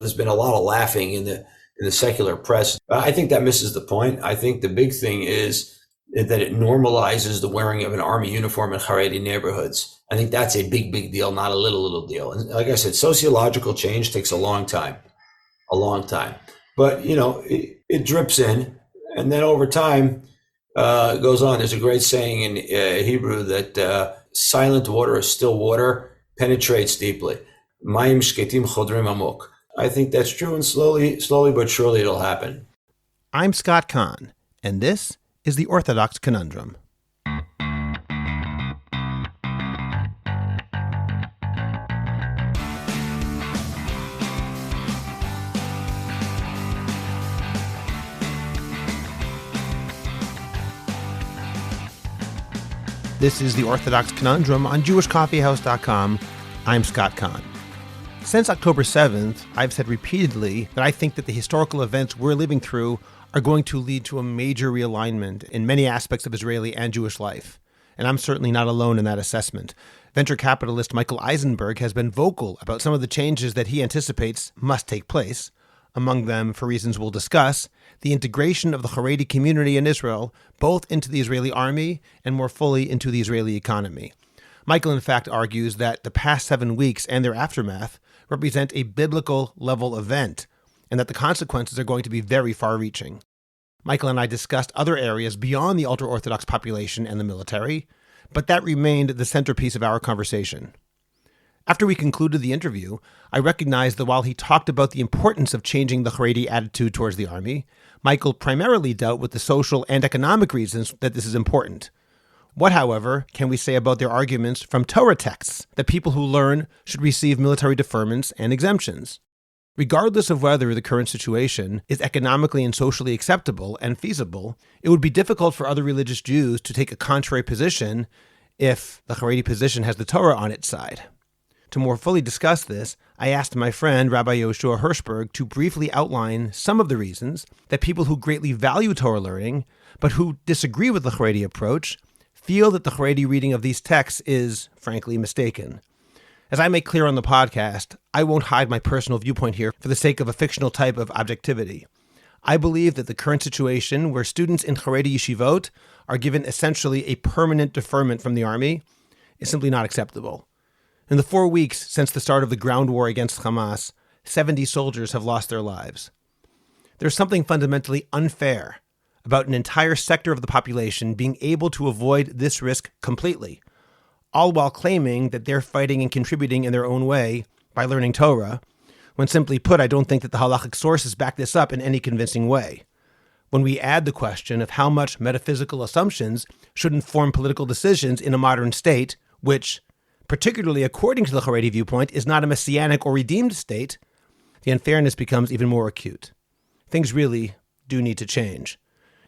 There's been a lot of laughing in the secular press. I think that misses the point. I think the big thing is that it normalizes the wearing of an army uniform in Chareidi neighborhoods. I think that's a big, big deal, not a little deal. And like I said, sociological change takes a long time. But, it drips in, and then over time it goes on. There's a great saying in Hebrew that silent water or still water penetrates deeply. Mayim shketim chodrim amok. I think that's true, and slowly but surely it'll happen. I'm Scott Kahn, and this is the Orthodox Conundrum. This is the Orthodox Conundrum on JewishCoffeehouse.com. I'm Scott Kahn. Since October 7th, I've said repeatedly that I think that the historical events we're living through are going to lead to a major realignment in many aspects of Israeli and Jewish life. And I'm certainly not alone in that assessment. Venture capitalist Michael Eisenberg has been vocal about some of the changes that he anticipates must take place. Among them, for reasons we'll discuss, the integration of the Chareidi community in Israel, both into the Israeli army and more fully into the Israeli economy. Michael, in fact, argues that the past 7 weeks and their aftermath represent a biblical level event, and that the consequences are going to be very far-reaching. Michael and I discussed other areas beyond the ultra-orthodox population and the military, but that remained the centerpiece of our conversation. After we concluded the interview, I recognized that while he talked about the importance of changing the Chareidi attitude towards the army, Michael primarily dealt with the social and economic reasons that this is important. What, however, can we say about their arguments from Torah texts that people who learn should receive military deferments and exemptions? Regardless of whether the current situation is economically and socially acceptable and feasible, it would be difficult for other religious Jews to take a contrary position if the Chareidi position has the Torah on its side. To more fully discuss this, I asked my friend Rabbi Yoshua Hirschberg to briefly outline some of the reasons that people who greatly value Torah learning, but who disagree with the Chareidi approach, feel that the Chareidi reading of these texts is, frankly, mistaken. As I make clear on the podcast, I won't hide my personal viewpoint here for the sake of a fictional type of objectivity. I believe that the current situation where students in Chareidi yeshivot are given essentially a permanent deferment from the army is simply not acceptable. In the 4 weeks since the start of the ground war against Hamas, 70 soldiers have lost their lives. There's something fundamentally unfair about an entire sector of the population being able to avoid this risk completely, all while claiming that they're fighting and contributing in their own way by learning Torah, when simply put, I don't think that the halachic sources back this up in any convincing way. When we add the question of how much metaphysical assumptions should inform political decisions in a modern state, which, particularly according to the Chareidi viewpoint, is not a messianic or redeemed state, the unfairness becomes even more acute. Things really do need to change.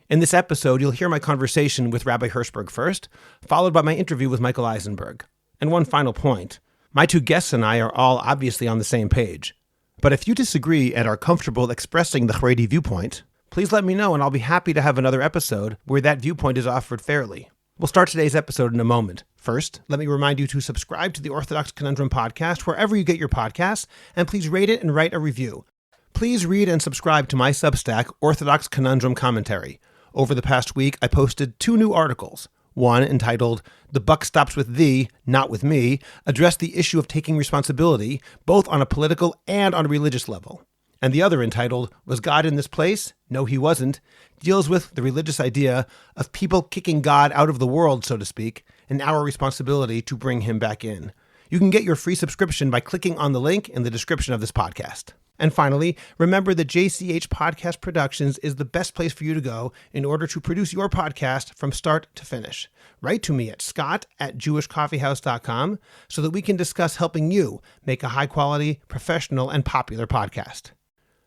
In this episode, you'll hear my conversation with Rabbi Hirschberg first, followed by my interview with Michael Eisenberg. And one final point. My two guests and I are all obviously on the same page. But if you disagree and are comfortable expressing the Chareidi viewpoint, please let me know and I'll be happy to have another episode where that viewpoint is offered fairly. We'll start today's episode in a moment. First, let me remind you to subscribe to the Orthodox Conundrum podcast wherever you get your podcasts, and please rate it and write a review. Please read and subscribe to my Substack, Orthodox Conundrum Commentary. Over the past week, I posted 2 new articles. One, entitled, "The Buck Stops With Thee, Not With Me," addressed the issue of taking responsibility, both on a political and on a religious level. And the other, entitled, "Was God in This Place? No, He Wasn't," deals with the religious idea of people kicking God out of the world, so to speak, and our responsibility to bring Him back in. You can get your free subscription by clicking on the link in the description of this podcast. And finally, remember that JCH Podcast Productions is the best place for you to go in order to produce your podcast from start to finish. Write to me at scott@jewishcoffeehouse.com so that we can discuss helping you make a high-quality, professional, and popular podcast.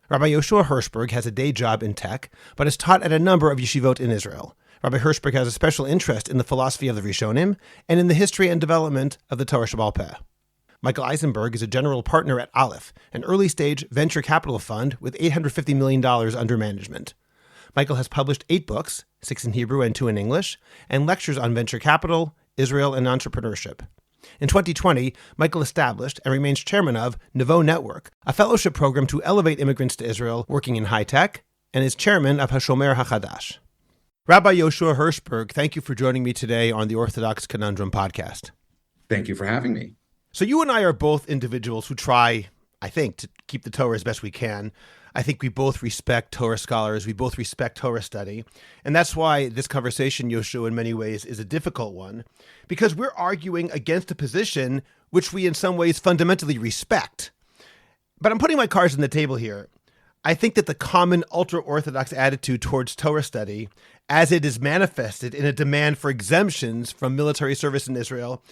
Rabbi Yoshua Hirschberg has a day job in tech, but has taught at a number of yeshivot in Israel. Rabbi Hirschberg has a special interest in the philosophy of the Rishonim and in the history and development of the Torah Sheba'al Peh. Michael Eisenberg is a general partner at Aleph, an early-stage venture capital fund with $850 million under management. Michael has published 8 books, 6 in Hebrew and 2 in English, and lectures on venture capital, Israel, and entrepreneurship. In 2020, Michael established and remains chairman of Nouveau Network, a fellowship program to elevate immigrants to Israel working in high tech, and is chairman of HaShomer HaChadash. Rabbi Yoshua Hirschberg, thank you for joining me today on the Orthodox Conundrum podcast. Thank you for having me. So you and I are both individuals who try, I think, to keep the Torah as best we can. I think we both respect Torah scholars. We both respect Torah study. And that's why this conversation, Yoshua, in many ways is a difficult one, because we're arguing against a position which we in some ways fundamentally respect. But I'm putting my cards on the table here. I think that the common ultra-orthodox attitude towards Torah study, as it is manifested in a demand for exemptions from military service in Israel,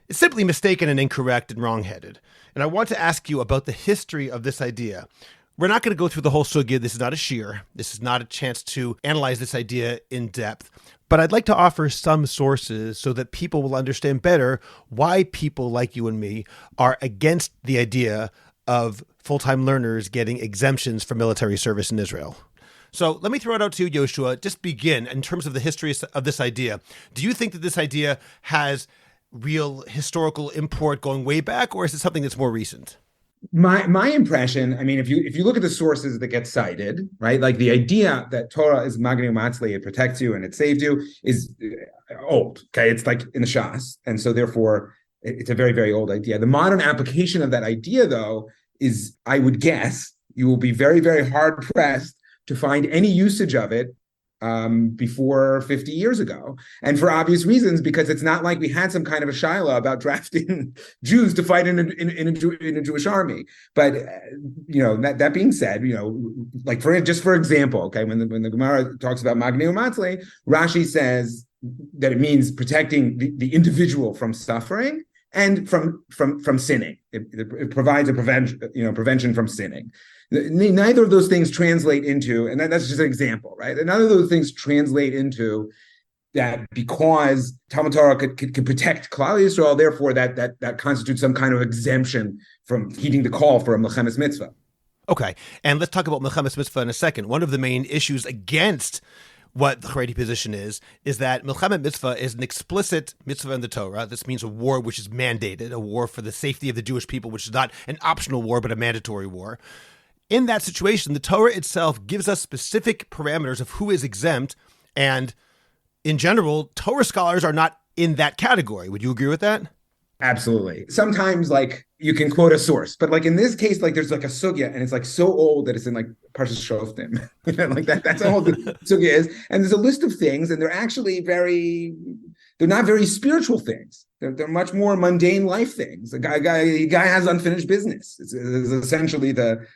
is simply mistaken and incorrect and wrong-headed. And I want to ask you about the history of this idea. We're not going to go through the whole sugya. This is not a shiur. This is not a chance to analyze this idea in depth. But I'd like to offer some sources so that people will understand better why people like you and me are against the idea of full-time learners getting exemptions for military service in Israel. So let me throw it out to you, Yoshua. Just begin in terms of the history of this idea. Do you think that this idea has real historical import going way back, or is it something that's more recent? My impression, I mean, if you look at the sources that get cited, right, like the idea that Torah is magni umatzli, it protects you and it saves you, is old. Okay, it's like in the Shas, and so therefore it's a very, very old idea. The modern application of that idea, though, is, I would guess, you will be very, very hard pressed to find any usage of it before 50 years ago. And for obvious reasons, because it's not like we had some kind of a shiloh about drafting Jews to fight in a Jewish army. But, that being said, like for example, okay, when the Gemara talks about Magni Umatzli, Rashi says that it means protecting the individual from suffering and from sinning. It provides a prevention from sinning. Neither of those things translate into, and that's just an example, right? And none of those things translate into that because Talmud Torah could protect Klal Yisrael, therefore that constitutes some kind of exemption from heeding the call for a Milchemes Mitzvah. Okay, and let's talk about Milchemes Mitzvah in a second. One of the main issues against what the Chareidi position is that Milchemes Mitzvah is an explicit mitzvah in the Torah. This means a war which is mandated, a war for the safety of the Jewish people, which is not an optional war, but a mandatory war. In that situation, the Torah itself gives us specific parameters of who is exempt, and in general, Torah scholars are not in that category. Would you agree with that? Absolutely. Sometimes, like, you can quote a source, but like in this case, like there's like a sugya, and it's like so old that it's in like Parshas Shoftim. Like that's all the sugya is. And there's a list of things, and they're actually they're not very spiritual things. They're much more mundane life things. A guy has unfinished business. It's essentially the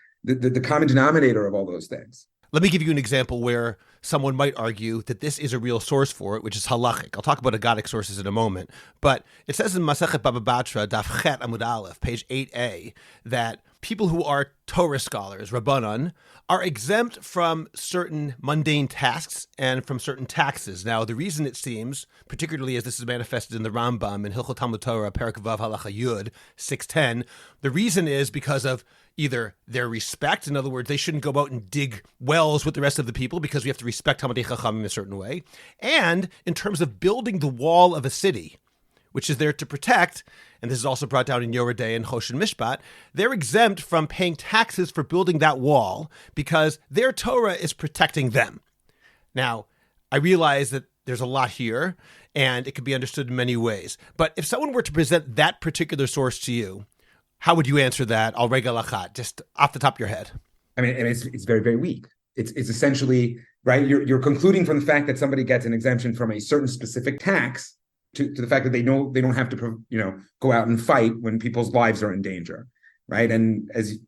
common denominator of all those things. Let me give you an example where someone might argue that this is a real source for it, which is halachic. I'll talk about agadic sources in a moment. But it says in Masechet Baba Batra, Daf Chet Amud Aleph, page 8a, that people who are Torah scholars, Rabbanan, are exempt from certain mundane tasks and from certain taxes. Now, the reason it seems, particularly as this is manifested in the Rambam in Hilchot Talmud Torah, Perek Vav Halacha Yud, 610, the reason is because of either their respect, in other words, they shouldn't go out and dig wells with the rest of the people because we have to respect Talmidei Chachamim in a certain way, and in terms of building the wall of a city, which is there to protect, and this is also brought down in Yoredei and Choshen Mishpat, they're exempt from paying taxes for building that wall because their Torah is protecting them. Now, I realize that there's a lot here, and it can be understood in many ways, but if someone were to present that particular source to you, how would you answer that, al regel achat, just off the top of your head? I mean, it's very, very weak. It's essentially, right, you're concluding from the fact that somebody gets an exemption from a certain specific tax to the fact that they don't have to, go out and fight when people's lives are in danger, right? And as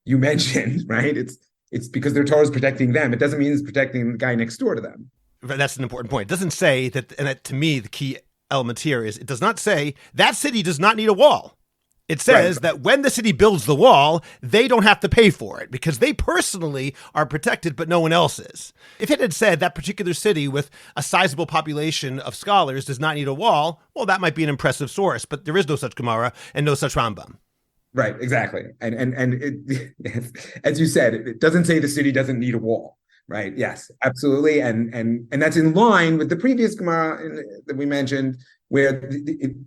you mentioned, right, it's because their Torah is protecting them. It doesn't mean it's protecting the guy next door to them. That's an important point. It doesn't say that, and that, to me, the key element here is it does not say that city does not need a wall. It says that when the city builds the wall, they don't have to pay for it because they personally are protected, but no one else is. If it had said that particular city with a sizable population of scholars does not need a wall, well, that might be an impressive source, but there is no such Gemara and no such Rambam. Right, exactly. And it, as you said, it doesn't say the city doesn't need a wall. right? Yes, absolutely, and that's in line with the previous Gemara that we mentioned, where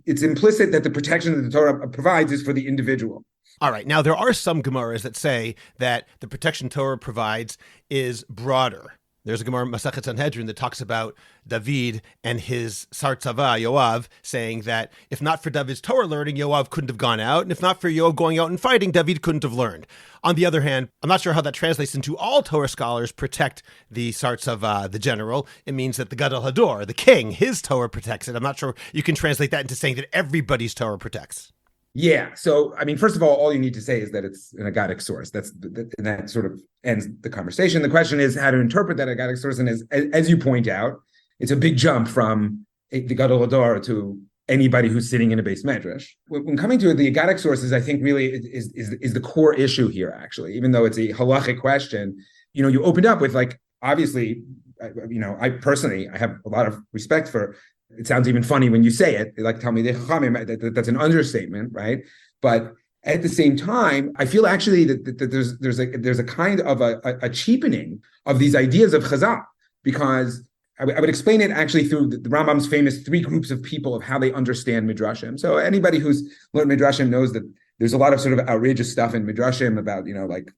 it's implicit that the protection that the Torah provides is for the individual. All right. Now, there are some Gemaras that say that the protection Torah provides is broader. There's a Gemara, Masechet Sanhedrin, that talks about David and his Sar Tzava, Yoav, saying that if not for David's Torah learning, Yoav couldn't have gone out. And if not for Yoav going out and fighting, David couldn't have learned. On the other hand, I'm not sure how that translates into all Torah scholars protect the Sar Tzava, the general. It means that the Gadol Hador, the king, his Torah protects it. I'm not sure you can translate that into saying that everybody's Torah protects. Yeah. So, I mean, first of all you need to say is that it's an agadic source. That sort of ends the conversation. The question is how to interpret that agadic source. And as you point out, it's a big jump from the Gadol Hador to anybody who's sitting in a base medrash. When coming to it, the agadic sources, I think really is the core issue here, actually, even though it's a halachic question. You opened up with, like, obviously, I personally, I have a lot of respect for. It sounds even funny when you say it. They like tell me that's an understatement, right? But at the same time, I feel actually that there's a kind of a cheapening of these ideas of Chazal, because I would explain it actually through the Rambam's famous 3 groups of people of how they understand Midrashim. So anybody who's learned Midrashim knows that there's a lot of sort of outrageous stuff in Midrashim about, like,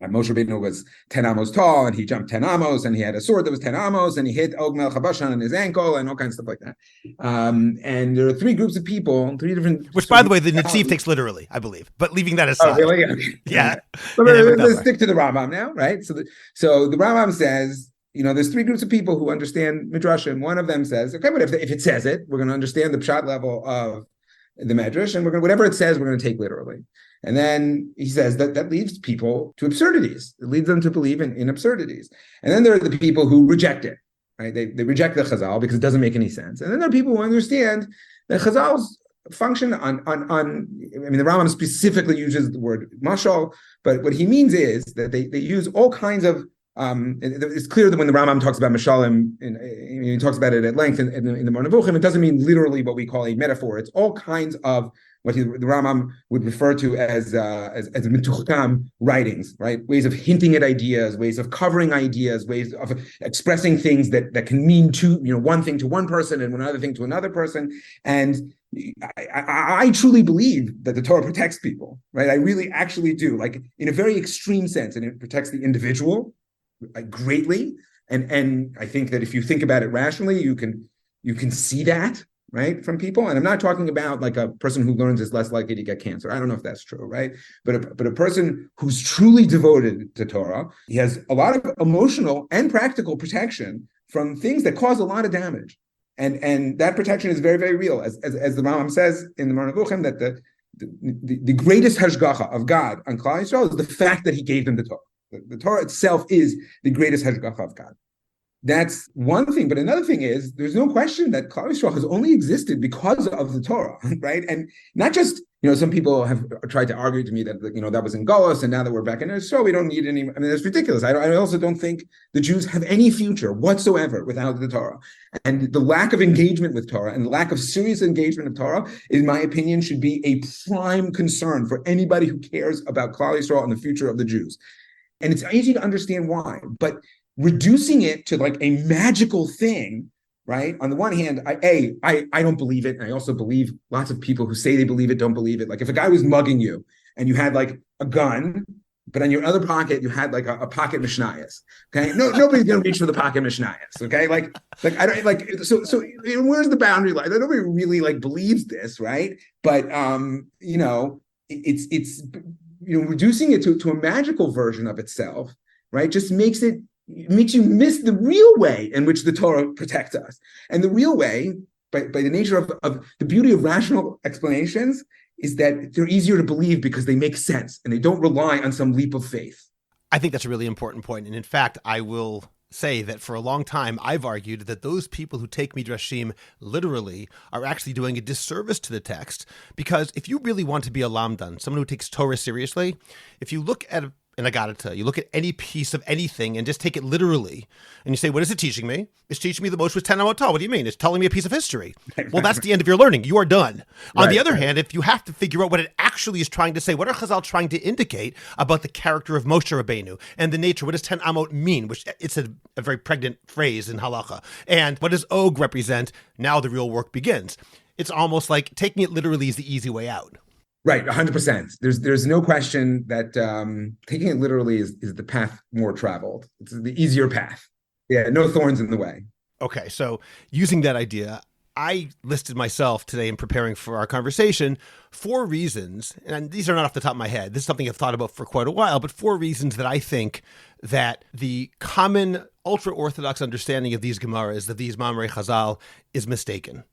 Moshe Rabbeinu was 10 amos tall, and he jumped 10 amos, and he had a sword that was 10 amos, and he hit Og Melech HaBashan on his ankle, and all kinds of stuff like that. And there are 3 groups of people, 3 different... Which, by the way, the Netziv takes literally, I believe. But leaving that aside. Oh, really? Yeah. But let's stick to the Rambam now, right? So the Rambam says, there's 3 groups of people who understand Midrashim. One of them says, okay, but if it says it, we're going to understand the pshat level of the Medrash, and whatever it says, we're going to take literally. And then he says that leads people to absurdities. It leads them to believe in absurdities. And then there are the people who reject it, right? They reject the Chazal because it doesn't make any sense. And then there are people who understand that Chazal's function on the Rambam specifically uses the word mashal, but what he means is that they use all kinds of, it's clear that when the Rambam talks about mashalim, he talks about it at length in the Moreh Nevuchim, it doesn't mean literally what we call a metaphor. It's all kinds of what the Rambam would refer to as mituchkam writings, right? Ways of hinting at ideas, ways of covering ideas, ways of expressing things that can mean one thing to one person and another thing to another person. And I truly believe that the Torah protects people, right? I really actually do, like, in a very extreme sense, and it protects the individual greatly. And I think that if you think about it rationally, you can see that, right, from people. And I'm not talking about like a person who learns is less likely to get cancer. I don't know if that's true, right? But a person who's truly devoted to Torah, he has a lot of emotional and practical protection from things that cause a lot of damage. And that protection is very, very real. As the Rambam says in the Moreh Nevuchim, that the greatest hashgacha of God on Klal Yisrael is the fact that he gave them the Torah. The Torah itself is the greatest hashgacha of God. That's one thing. But another thing is, there's no question that Klal Yisrael has only existed because of the Torah, right? And not just, some people have tried to argue to me that, that was in Golos, and now that we're back in Israel, we don't need any. I mean, that's ridiculous. I also don't think the Jews have any future whatsoever without the Torah. And the lack of engagement with Torah and the lack of serious engagement of Torah, in my opinion, should be a prime concern for anybody who cares about Klal Yisrael and the future of the Jews. And it's easy to understand why, but reducing it to like a magical thing, right? On the one hand, I don't believe it. And I also believe lots of people who say they believe it don't believe it. Like if a guy was mugging you and you had like a gun, but on your other pocket, you had like a pocket mishnayos. Okay. Nobody's going to reach for the pocket mishnayos. Okay. Like I don't like, so where's the boundary line? Nobody really like believes this. Right. But, it's reducing it to a magical version of itself, right? Just makes you miss the real way in which the Torah protects us. And the real way, by the nature of the beauty of rational explanations, is that they're easier to believe because they make sense and they don't rely on some leap of faith. I think that's a really important point. And in fact, I will say that for a long time, I've argued that those people who take Midrashim literally are actually doing a disservice to the text, because if you really want to be a lamdan, someone who takes Torah seriously, if you look at an Agadata, you look at any piece of anything and just take it literally, and you say, what is it teaching me? It's teaching me the Moshe was 10 Amot. What do you mean? It's telling me a piece of history. Well, that's the end of your learning. You are done. On the other hand, if you have to figure out what it actually is trying to say, what are Chazal trying to indicate about the character of Moshe Rabbeinu and the nature? What does 10 Amot mean? Which it's a very pregnant phrase in halacha. And what does Og represent? Now the real work begins. It's almost like taking it literally is the easy way out. Right, 100%. There's no question that taking it literally is the path more traveled. It's the easier path. Yeah, no thorns in the way. Okay, so using that idea, I listed myself today in preparing for our conversation 4 reasons, and these are not off the top of my head. This is something I've thought about for quite a while, but 4 reasons that I think that the common ultra-orthodox understanding of these Gemaras, of these Mamrei Chazal, is mistaken.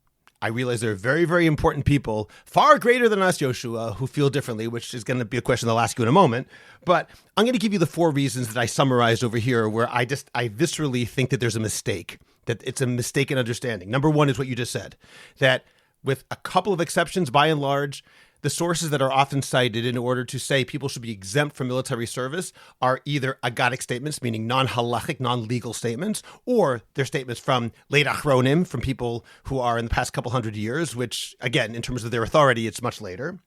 I realize there are very, very important people, far greater than us, Yoshua, who feel differently, which is going to be a question I'll ask you in a moment. But I'm going to give you the 4 reasons that I summarized over here where I viscerally think that there's a mistake, that it's a mistaken understanding. Number 1 is what you just said, that with a couple of exceptions, by and large, the sources that are often cited in order to say people should be exempt from military service are either agadic statements, meaning non-halachic, non-legal statements, or they're statements from late achronim, from people who are in the past couple hundred years, which, again, in terms of their authority, it's much later.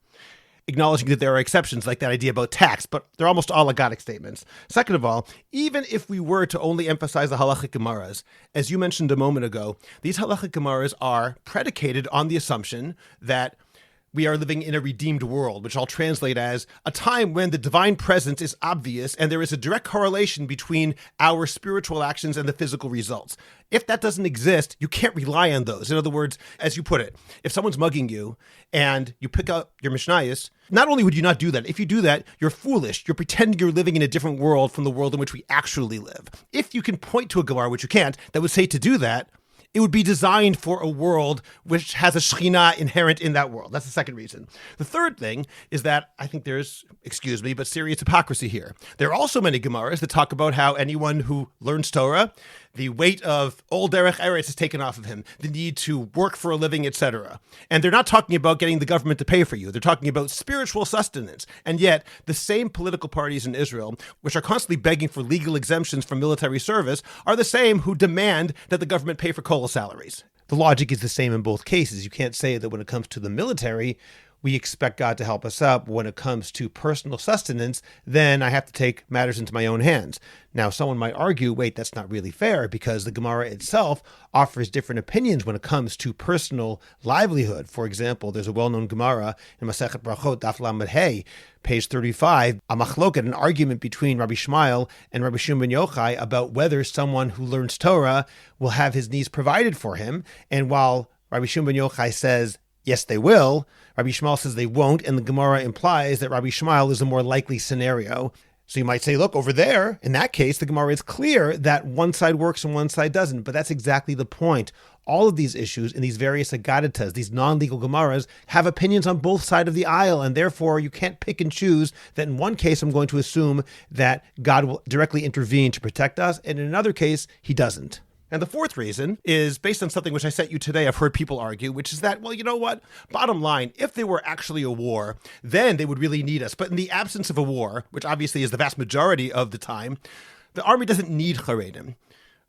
Acknowledging that there are exceptions, like that idea about tax, but they're almost all agadic statements. Second of all, even if we were to only emphasize the halachic gemaras, as you mentioned a moment ago, these halachic gemaras are predicated on the assumption that we are living in a redeemed world, which I'll translate as a time when the divine presence is obvious and there is a direct correlation between our spiritual actions and the physical results. If that doesn't exist, you can't rely on those. In other words, as you put it, if someone's mugging you and you pick up your Mishnayos, not only would you not do that, if you do that, you're foolish. You're pretending you're living in a different world from the world in which we actually live. If you can point to a Gemara, which you can't, that would say to do that, it would be designed for a world which has a Shekhinah inherent in that world. That's the second reason. The third thing is that I think there's, excuse me, but serious hypocrisy here. There are also many Gemaras that talk about how anyone who learns Torah, the weight of Ol Derech Eretz is taken off of him, the need to work for a living, etc. And they're not talking about getting the government to pay for you. They're talking about spiritual sustenance. And yet, the same political parties in Israel, which are constantly begging for legal exemptions from military service, are the same who demand that the government pay for kollel salaries. The logic is the same in both cases. You can't say that when it comes to the military, we expect God to help us up. When it comes to personal sustenance, then I have to take matters into my own hands. Now, someone might argue, wait, that's not really fair because the Gemara itself offers different opinions when it comes to personal livelihood. For example, there's a well-known Gemara in Masechet Brachot, Daf Lamed Hey, page 35, a machloket, an argument between Rabbi Shmuel and Rabbi Shimon ben Yochai about whether someone who learns Torah will have his needs provided for him. And while Rabbi Shimon ben Yochai says, yes, they will, Rabbi Shmuel says they won't, and the Gemara implies that Rabbi Shmuel is a more likely scenario. So you might say, look, over there, in that case, the Gemara is clear that one side works and one side doesn't. But that's exactly the point. All of these issues in these various agaditas, these non-legal Gemaras, have opinions on both sides of the aisle, and therefore you can't pick and choose that in one case I'm going to assume that God will directly intervene to protect us, and in another case, he doesn't. And the fourth reason is based on something which I sent you today. I've heard people argue, which is that, well, you know what? Bottom line, if there were actually a war, then they would really need us. But in the absence of a war, which obviously is the vast majority of the time, the army doesn't need Charedim.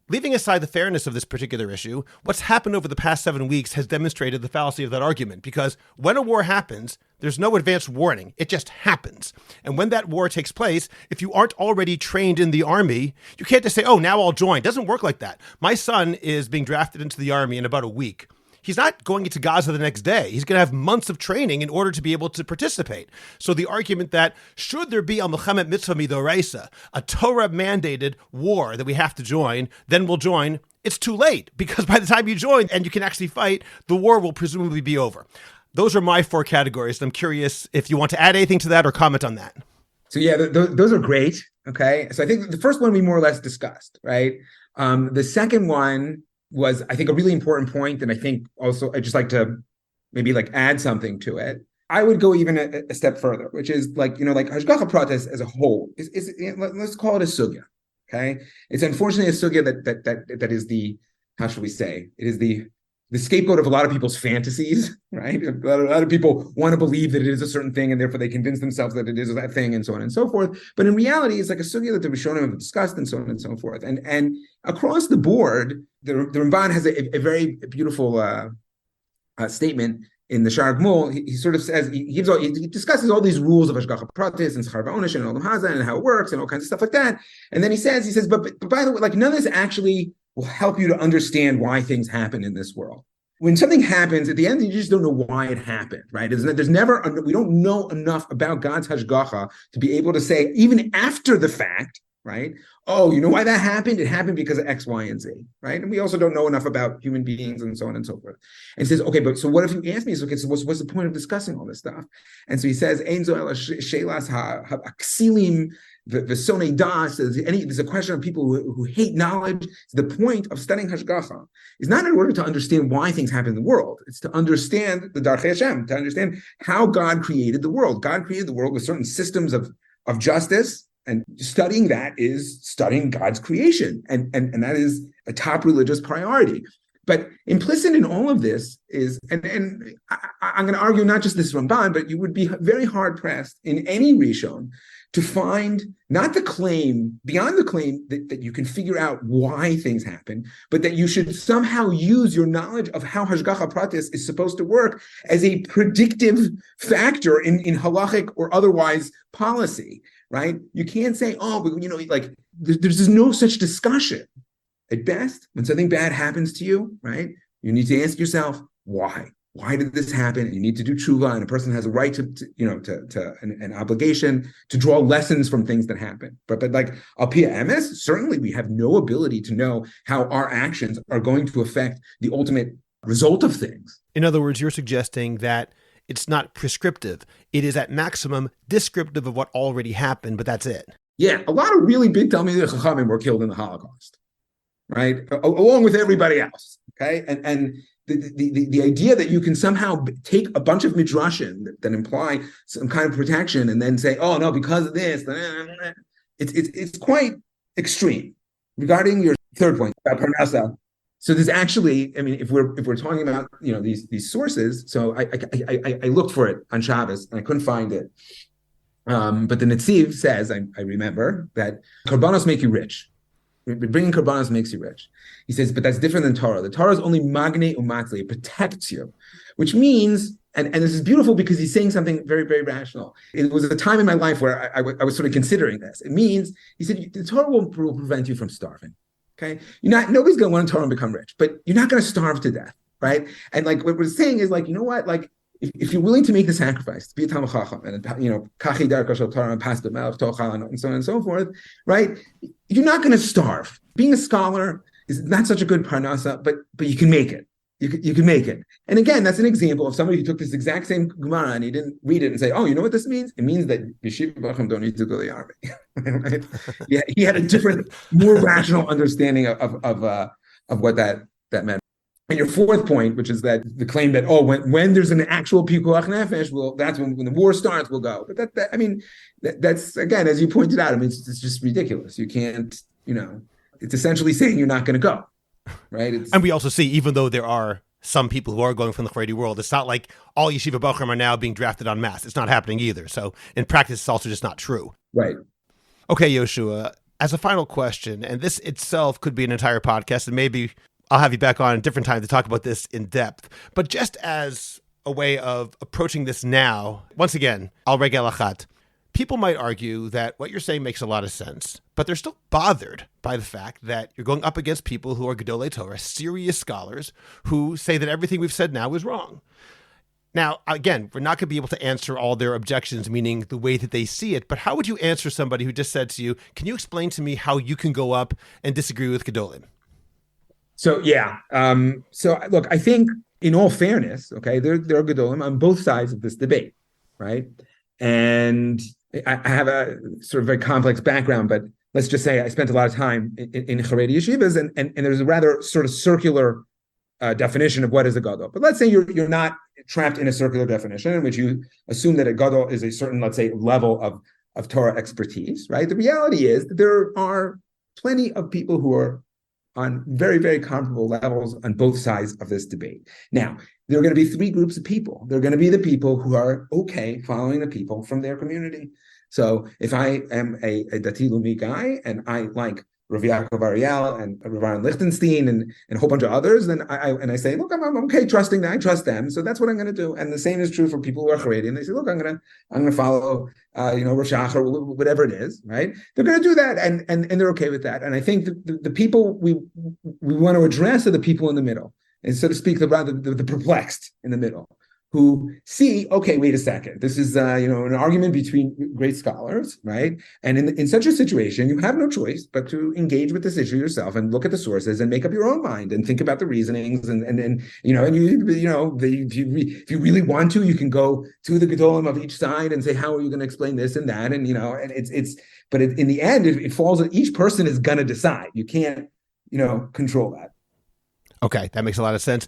Leaving aside the fairness of this particular issue, what's happened over the past 7 weeks has demonstrated the fallacy of that argument, because when a war happens, there's no advance warning. It just happens. And when that war takes place, if you aren't already trained in the army, you can't just say, oh, now I'll join. It doesn't work like that. My son is being drafted into the army in about a week. He's not going into Gaza the next day. He's going to have months of training in order to be able to participate. So the argument that should there be a Milchemet Mitzvah Midoraisa, a Torah-mandated war that we have to join, then we'll join, it's too late, because by the time you join and you can actually fight, the war will presumably be over. Those are my 4 categories. I'm curious if you want to add anything to that or comment on that. So yeah, those are great. Okay. So I think the first one we more or less discussed, right? The second one was, I think, a really important point, and I think also I'd just like to maybe add something to it. I would go even a step further, which is Hashgacha Pratis as a whole is let's call it a sugya. Okay, it's unfortunately a sugya that is the, how should we say, it is the the scapegoat of a lot of people's fantasies, right? A lot of people want to believe that it is a certain thing, and therefore they convince themselves that it is that thing, and so on and so forth. But in reality, it's like a sugya that the Rishonim have discussed, and so on and so forth. And across the board, the Ramban has a very beautiful statement in the Shar Gmul. He sort of says, he discusses all these rules of Hashgacha Pratis and Schar Va'onesh and Olam Hazeh and how it works and all kinds of stuff like that. And then he says, but by the way, like none of this actually will help you to understand why things happen in this world. When something happens, at the end, you just don't know why it happened, right? We don't know enough about God's Hashgacha to be able to say, even after the fact, right? Oh, you know why that happened? It happened because of X, Y, and Z, right? And we also don't know enough about human beings and so on and so forth. And he says, okay, but so what if you ask me, okay, so what's the point of discussing all this stuff? And so he says, Ein zo ela shelas ha'aksilim v'sonei das. There's a question of people who hate knowledge. The point of studying Hashgacha is not in order to understand why things happen in the world. It's to understand the Darchei Hashem, to understand how God created the world. God created the world with certain systems of justice, and studying that is studying God's creation. And that is a top religious priority. But implicit in all of this is, and I'm going to argue not just this Ramban, but you would be very hard-pressed in any Rishon to find not the claim, beyond the claim that you can figure out why things happen, but that you should somehow use your knowledge of how Hashgacha Pratis is supposed to work as a predictive factor in halachic or otherwise policy, right? You can't say, oh, but like there's no such discussion. At best, when something bad happens to you, right, you need to ask yourself, why? Why did this happen? You need to do tshuva, and a person has a right to an obligation to draw lessons from things that happen. But like al pi emes, certainly we have no ability to know how our actions are going to affect the ultimate result of things. In other words, you're suggesting that it's not prescriptive. It is at maximum descriptive of what already happened, but that's it. Yeah, a lot of really big Talmidei Chachamim were killed in the Holocaust, right? Along with everybody else, okay? And the idea that you can somehow take a bunch of midrashim that imply some kind of protection and then say, oh no, because of this, it's quite extreme. Regarding your third point about Parnasa, so there's actually, I mean, if we're talking about these sources, so I looked for it on Shabbos and I couldn't find it. But the Netziv says, I remember, that Karbanos make you rich. Bringing Karbanos makes you rich. He says, but that's different than Torah. The Torah is only magne umatzli. It protects you, which means, and this is beautiful because he's saying something very, very rational. It was a time in my life where I was sort of considering this. It means, he said, the Torah will prevent you from starving. Okay, nobody's going to learn Torah and become rich, but you're not going to starve to death, right? And like what we're saying is, like, you know what, like, if you're willing to make the sacrifice to be a Talmid Chacham and kachi darka shel Torah and pas b'melech tochal and so on and so forth, right? You're not going to starve. Being a scholar is not such a good parnasa, but you can make it. You can make it. And again, that's an example of somebody who took this exact same Gemara and he didn't read it and say, oh, you know what this means? It means that yeshivot bachim don't need to go to the army. Right? Yeah, he had a different, more rational understanding of what that meant. And your fourth point, which is that the claim that, oh, when there's an actual pikuach nefesh, that's when the war starts, we'll go. But that's again, as you pointed out, I mean, it's just ridiculous. You can't, it's essentially saying you're not going to go, right? And we also see, even though there are some people who are going from the Chareidi world, it's not like all yeshiva bachrim are now being drafted en masse. It's not happening either. So in practice, it's also just not true. Right. Okay, Yoshua, as a final question, and this itself could be an entire podcast, and maybe I'll have you back on a different time to talk about this in depth. But just as a way of approaching this now, once again, al regel achat, people might argue that what you're saying makes a lot of sense, but they're still bothered by the fact that you're going up against people who are Gedolei Torah, serious scholars, who say that everything we've said now is wrong. Now, again, we're not going to be able to answer all their objections, meaning the way that they see it, but how would you answer somebody who just said to you, can you explain to me how you can go up and disagree with Gedolim? So, yeah. So, look, I think in all fairness, okay, there are Gedolim on both sides of this debate, right? And I have a sort of very complex background, but let's just say I spent a lot of time in Chareidi yeshivas, and there's a rather sort of circular definition of what is a Gadol. But let's say you're not trapped in a circular definition in which you assume that a Gadol is a certain, let's say, level of Torah expertise, right? The reality is that there are plenty of people who are on very, very comparable levels on both sides of this debate. Now, there are going to be three groups of people. There are going to be the people who are okay following the people from their community. So if I am a Dati Lumi guy and I like Rav Yaakov Ariel and Rav Aaron Lichtenstein and a whole bunch of others, then I say, look, I'm okay trusting them. I trust them, so that's what I'm going to do. And the same is true for people who are Chareidi, and they say, look, I'm going to follow, Rav Shach or whatever it is, right? They're going to do that, and they're okay with that. And I think the people we want to address are the people in the middle, and so to speak, the perplexed in the middle, who see, okay, wait a second, this is an argument between great scholars, right? And in such a situation, you have no choice but to engage with this issue yourself and look at the sources and make up your own mind and think about the reasonings if you really want to, you can go to the gedolim of each side and say, how are you going to explain this and that? And in the end, it falls on each person is going to decide. You can't control that. Okay, that makes a lot of sense.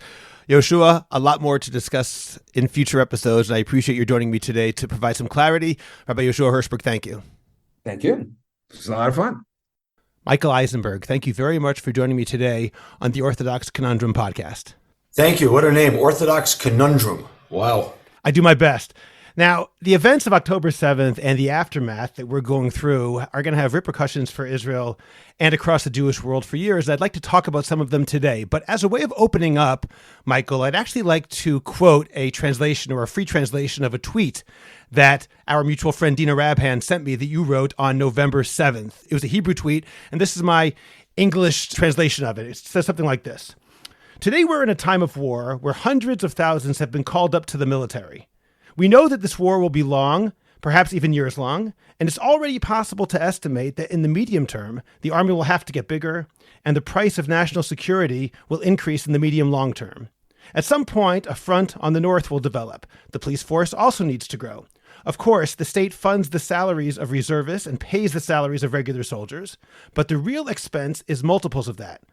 Yoshua, a lot more to discuss in future episodes, and I appreciate you joining me today to provide some clarity. Rabbi Yoshua Hirschberg, thank you. Thank you. It was a lot of fun. Michael Eisenberg, thank you very much for joining me today on the Orthodox Conundrum podcast. Thank you. What a name, Orthodox Conundrum. Wow. I do my best. Now, the events of October 7th and the aftermath that we're going through are going to have repercussions for Israel and across the Jewish world for years. I'd like to talk about some of them today. But as a way of opening up, Michael, I'd actually like to quote a translation or a free translation of a tweet that our mutual friend Dina Rabhan sent me that you wrote on November 7th. It was a Hebrew tweet, and this is my English translation of it. It says something like this. Today we're in a time of war where hundreds of thousands have been called up to the military. We know that this war will be long, perhaps even years long, and it's already possible to estimate that in the medium term, the army will have to get bigger, and the price of national security will increase in the medium long term. At some point, a front on the north will develop. The police force also needs to grow. Of course, the state funds the salaries of reservists and pays the salaries of regular soldiers, but the real expense is multiples of that.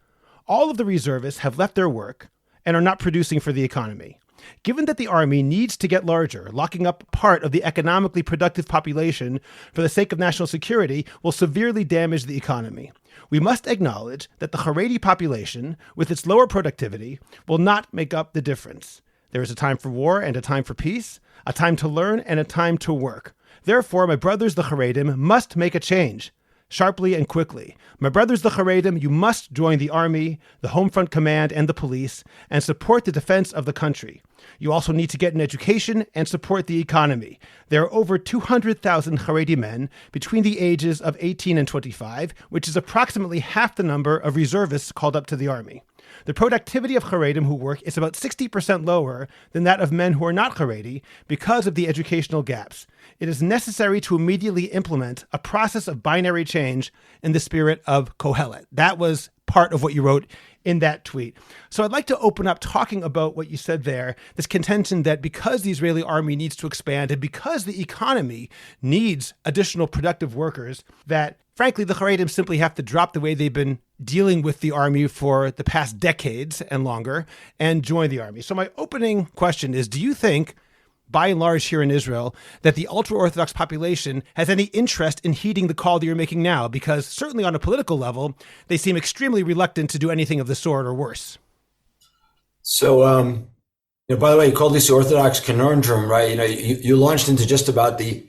All of the reservists have left their work and are not producing for the economy. Given that the army needs to get larger, locking up part of the economically productive population for the sake of national security will severely damage the economy. We must acknowledge that the Chareidi population, with its lower productivity, will not make up the difference. There is a time for war and a time for peace, a time to learn and a time to work. Therefore, my brothers the Chareidim must make a change. Sharply and quickly. My brothers the Chareidim, you must join the army, the Home Front Command, and the police, and support the defense of the country. You also need to get an education and support the economy. There are over 200,000 Chareidi men between the ages of 18 and 25, which is approximately half the number of reservists called up to the army. The productivity of Chareidim who work is about 60% lower than that of men who are not Chareidi because of the educational gaps. It is necessary to immediately implement a process of binary change in the spirit of Kohelet. That was part of what you wrote in that tweet. So I'd like to open up talking about what you said there, this contention that because the Israeli army needs to expand and because the economy needs additional productive workers, that frankly, the Chareidim simply have to drop the way they've been dealing with the army for the past decades and longer and join the army. So my opening question is, do you think, by and large here in Israel, that the ultra-Orthodox population has any interest in heeding the call that you're making now? Because certainly on a political level, they seem extremely reluctant to do anything of the sort or worse. So, by the way, you called this the Orthodox Conundrum, right? You launched into just about the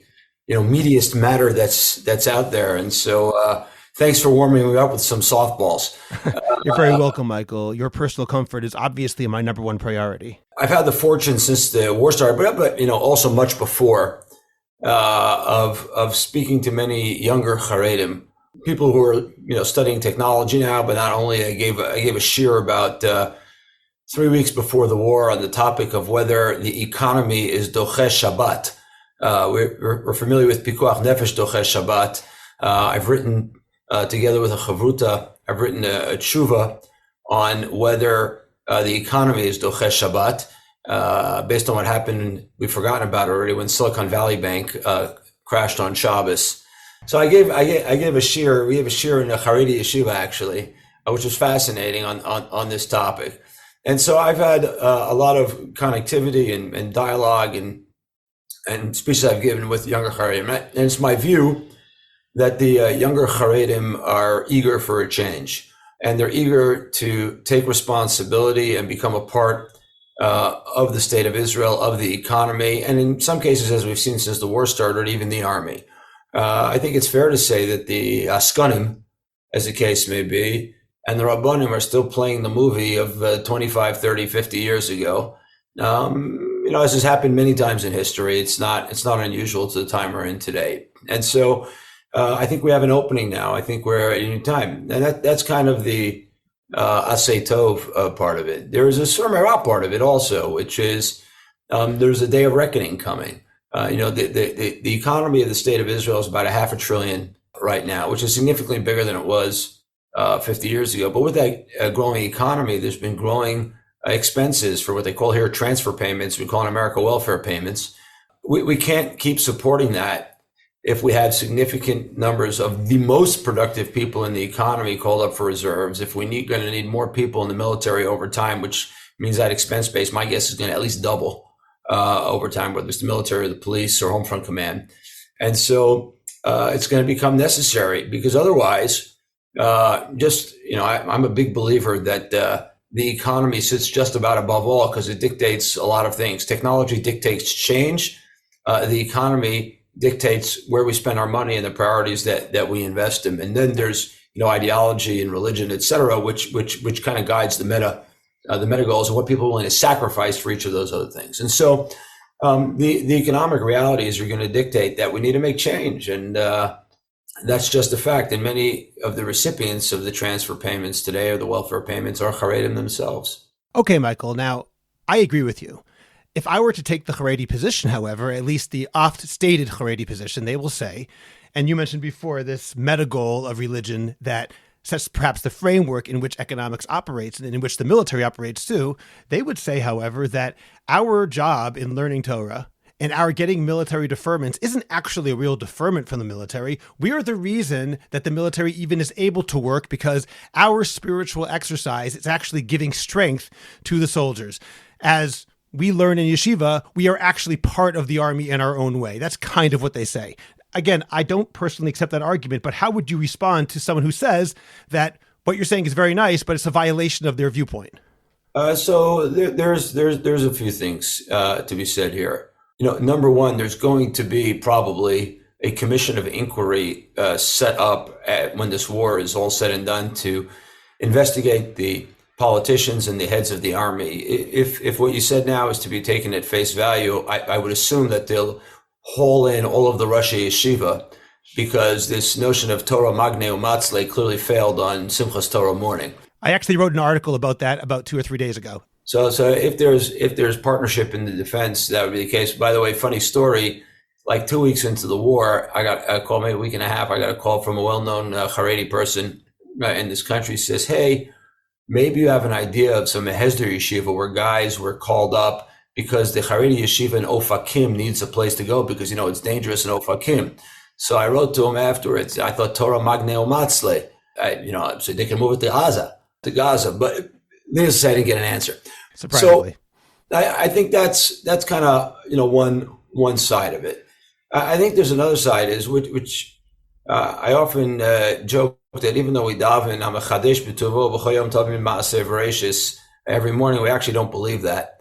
meatiest matter that's out there. And so thanks for warming me up with some softballs. You're very welcome, Michael. Your personal comfort is obviously my number one priority. I've had the fortune since the war started, but also much before, of speaking to many younger Charedim, people who are studying technology now. But not only, I gave a shir about 3 weeks before the war on the topic of whether the economy is doche Shabbat. We're familiar with Pikuach Nefesh Doche Shabbat. I've written together with a chavruta, I've written a tshuva on whether the economy is Doche Shabbat, based on what happened, we've forgotten about it already, when Silicon Valley Bank crashed on Shabbos. So I gave a shir. We have a shir in a Chareidi yeshiva actually, which was fascinating on this topic. And so I've had a lot of connectivity and dialogue and speeches I've given with younger Charedim. And it's my view that the younger Charedim are eager for a change. and they're eager to take responsibility and become a part of the state of Israel, of the economy, and in some cases, as we've seen since the war started, even the army. I think it's fair to say that the Askanim, as the case may be, and the Rabbanim are still playing the movie of 25, 30, 50 years ago. As has happened many times in history, it's not unusual to the time we're in today. And so I think we have an opening now. I think we're at a new time. And that's kind of the Asay Tov part of it. There is a Surmerah part of it also, which is there's a day of reckoning coming. The economy of the state of Israel is about $500 billion right now, which is significantly bigger than it was 50 years ago. But with that growing economy, there's been growing expenses for what they call here transfer payments. We call in America welfare payments. We can't keep supporting that if we have significant numbers of the most productive people in the economy called up for reserves. If we're going to need more people in the military over time, which means that expense base, my guess, is going to at least double over time, whether it's the military or the police or home front command. And so it's going to become necessary, because otherwise, I'm a big believer that the economy sits just about above all, because it dictates a lot of things. Technology dictates change. The economy dictates where we spend our money and the priorities that we invest in. And then there's, ideology and religion, et cetera, which kind of guides the meta goals and what people are willing to sacrifice for each of those other things. And so the economic realities are going to dictate that we need to make change. And that's just a fact. And many of the recipients of the transfer payments today, or the welfare payments, are Charedim themselves. Okay, Michael. Now, I agree with you. If I were to take the Chareidi position, however, at least the oft-stated Chareidi position, they will say, and you mentioned before this meta goal of religion that sets perhaps the framework in which economics operates and in which the military operates too, they would say, however, that our job in learning Torah and our getting military deferments isn't actually a real deferment from the military. We are the reason that the military even is able to work, because our spiritual exercise is actually giving strength to the soldiers. As we learn in yeshiva, we are actually part of the army in our own way. That's kind of what they say. Again, I don't personally accept that argument, but how would you respond to someone who says that what you're saying is very nice, but it's a violation of their viewpoint? So there's a few things to be said here. Number one, there's going to be probably a commission of inquiry set up when this war is all said and done to investigate the politicians and the heads of the army. If what you said now is to be taken at face value, I would assume that they'll haul in all of the Rosh Yeshiva, because this notion of Torah Magne Umatzle clearly failed on Simchas Torah morning. I actually wrote an article about that about 2 or 3 days ago. So if there's partnership in the defense, that would be the case. By the way, funny story, like 2 weeks into the war, I got a call, maybe a week and a half, I got a call from a well-known Chareidi person in this country. Says, hey, maybe you have an idea of some Hesder Yeshiva where guys were called up because the Chareidi Yeshiva in Ofakim needs a place to go because, it's dangerous in Ofakim. So I wrote to him afterwards. I thought Torah Magne Umatzle, so they can move it to Gaza. But needless to say, I didn't get an answer. Surprisingly. So I think that's kind of, one side of it. I think there's another side which I often joke that even though we daven, I'm a chadesh b'tuvo b'choyom tovim ma'aseh v'reishis, every morning, we actually don't believe that.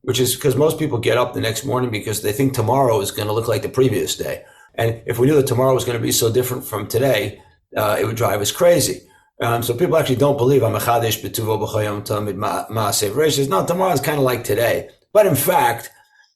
Which is because most people get up the next morning because they think tomorrow is going to look like the previous day. And if we knew that tomorrow was going to be so different from today, it would drive us crazy. So people actually don't believe I'm a chadesh b'tuvo b'choyom tovim ma'aseh v'reishis. No, tomorrow is kind of like today. But in fact,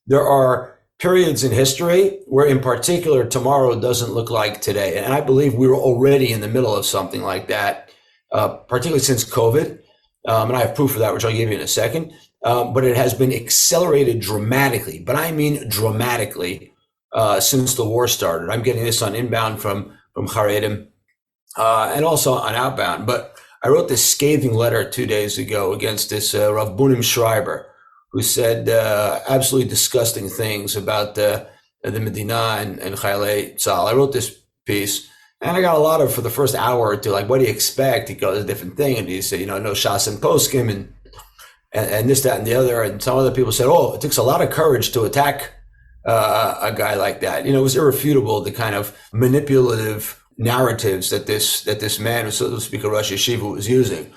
there are periods in history where in particular tomorrow doesn't look like today. And I believe we were already in the middle of something like that, particularly since COVID. And I have proof of that, which I'll give you in a second. But it has been accelerated dramatically, but I mean dramatically, since the war started. I'm getting this on inbound from Charedim, and also on outbound. But I wrote this scathing letter 2 days ago against this Rav Bunim Schreiber, who said absolutely disgusting things about the Medina and Chayalei Tzahal. I wrote this piece, and I got a lot of, for the first hour or two, like, what do you expect? He goes, a different thing, and he said, no Shas and Poskim, and this, that, and the other. And some other people said, it takes a lot of courage to attack a guy like that. It was irrefutable, the kind of manipulative narratives that this man who's so to speak a Rosh Yeshiva was using.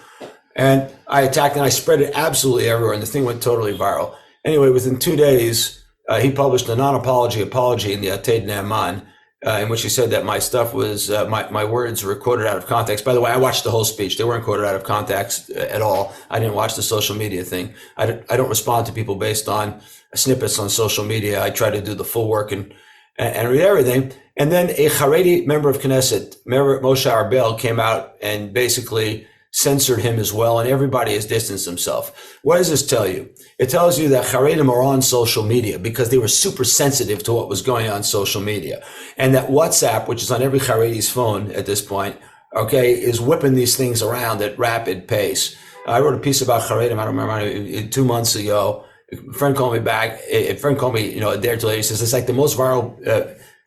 And I attacked and I spread it absolutely everywhere, and the thing went totally viral. Anyway, within 2 days, he published a non-apology apology in the Atid Naaman, in which he said that my stuff was, my words were quoted out of context. By the way, I watched the whole speech. They weren't quoted out of context at all. I didn't watch the social media thing. I don't respond to people based on snippets on social media. I try to do the full work and read everything. And then a Chareidi member of Knesset, Moshe Arbel, came out and basically censored him as well, and everybody has distanced himself. What does this tell you? It tells you that Charedim are on social media because they were super sensitive to what was going on social media. And that WhatsApp, which is on every Chareidi's phone at this point, okay, is whipping these things around at rapid pace. I wrote a piece about Charedim, I don't remember, 2 months ago. A friend called me back, a friend called me, a day or two later, he says, it's like the most viral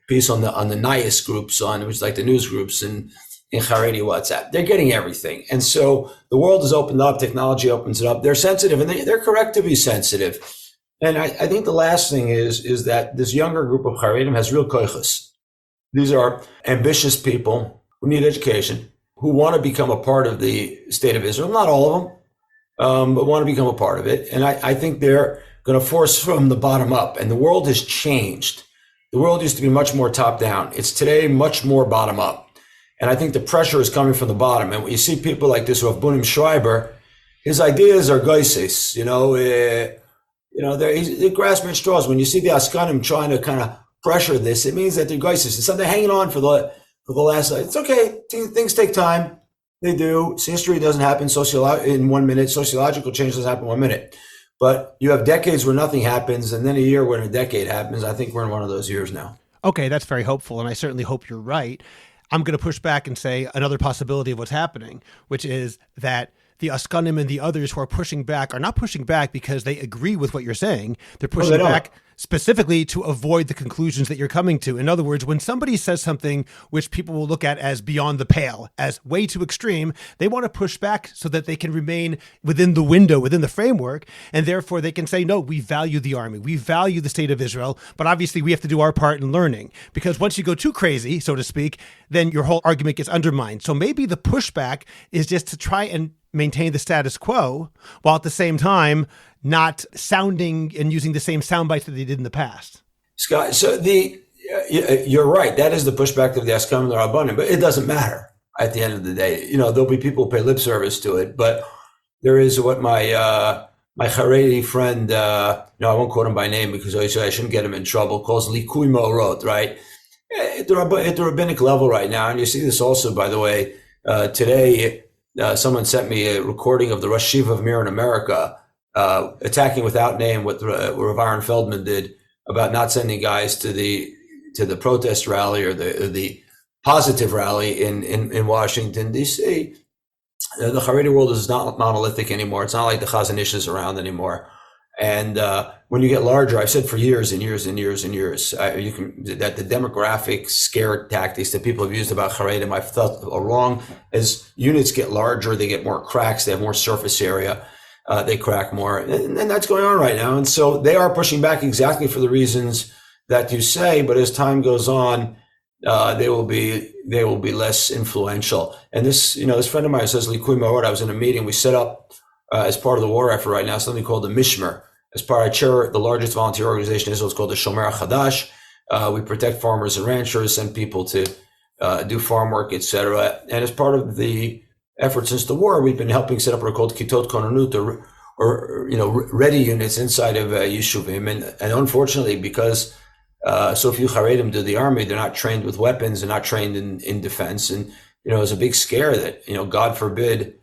piece on the NIAS groups, which is like the news groups in Chareidi WhatsApp. They're getting everything. And so the world has opened up, technology opens it up. They're sensitive, and they're correct to be sensitive. And I think the last thing is that this younger group of Charedim has real koichas. These are ambitious people who need education, who want to become a part of the state of Israel. Not all of them, but want to become a part of it. And I think they're going to force from the bottom up. And the world has changed. The world used to be much more top down. It's today much more bottom up. And I think the pressure is coming from the bottom. And when you see people like this, Rav Bunim Schreiber, his ideas are geisis, they're grasping at straws. When you see the Askanim trying to kind of pressure this, it means that they're geisis. It's something hanging on for the last, it's okay. Things take time. They do. History doesn't happen in 1 minute. Sociological change doesn't happen in 1 minute. But you have decades where nothing happens, and then a year when a decade happens. I think we're in one of those years now. Okay, that's very hopeful, and I certainly hope you're right. I'm going to push back and say another possibility of what's happening, which is that the Askanim and the others who are pushing back are not pushing back because they agree with what you're saying. They're pushing back specifically to avoid the conclusions that you're coming to. In other words, when somebody says something which people will look at as beyond the pale, as way too extreme, they want to push back so that they can remain within the window, within the framework, and therefore they can say, no, we value the army, we value the state of Israel, but obviously we have to do our part in learning. Because once you go too crazy, so to speak, then your whole argument gets undermined. So maybe the pushback is just to try and maintain the status quo, while at the same time not sounding and using the same sound bites that they did in the past. Scott, so you're right. That is the pushback of the Askanim and the Rabbanim, but it doesn't matter at the end of the day. There'll be people who pay lip service to it, but there is what my Chareidi friend, I won't quote him by name because I shouldn't get him in trouble, calls Likui Mo'orot, right? At the rabbinic level right now, and you see this also, by the way, today, someone sent me a recording of the Rosh Yeshiva of Mir in America attacking without name what Rav Aaron Feldman did about not sending guys to the protest rally or the positive rally in Washington, D.C. The Chareidi world is not monolithic anymore. It's not like the Chazon Ish is around anymore. And when you get larger, I've said for years and years and years and years, that the demographic scare tactics that people have used about Charedim, I've felt are wrong. As units get larger, they get more cracks, they have more surface area, they crack more, and that's going on right now. And so they are pushing back exactly for the reasons that you say. But as time goes on, they will be less influential. And this friend of mine says, Likui Ma'orot, I was in a meeting, we set up as part of the war effort right now, something called the Mishmer. I chair the largest volunteer organization in Israel. It's called the Shomer Chadash. We protect farmers and ranchers, send people to do farm work, etc. And as part of the effort since the war, we've been helping set up what are called kitot konanut, or ready units inside of yeshuvim. And unfortunately, because so few Charedim do the army, they're not trained with weapons, they're not trained in defense. And it's a big scare that God forbid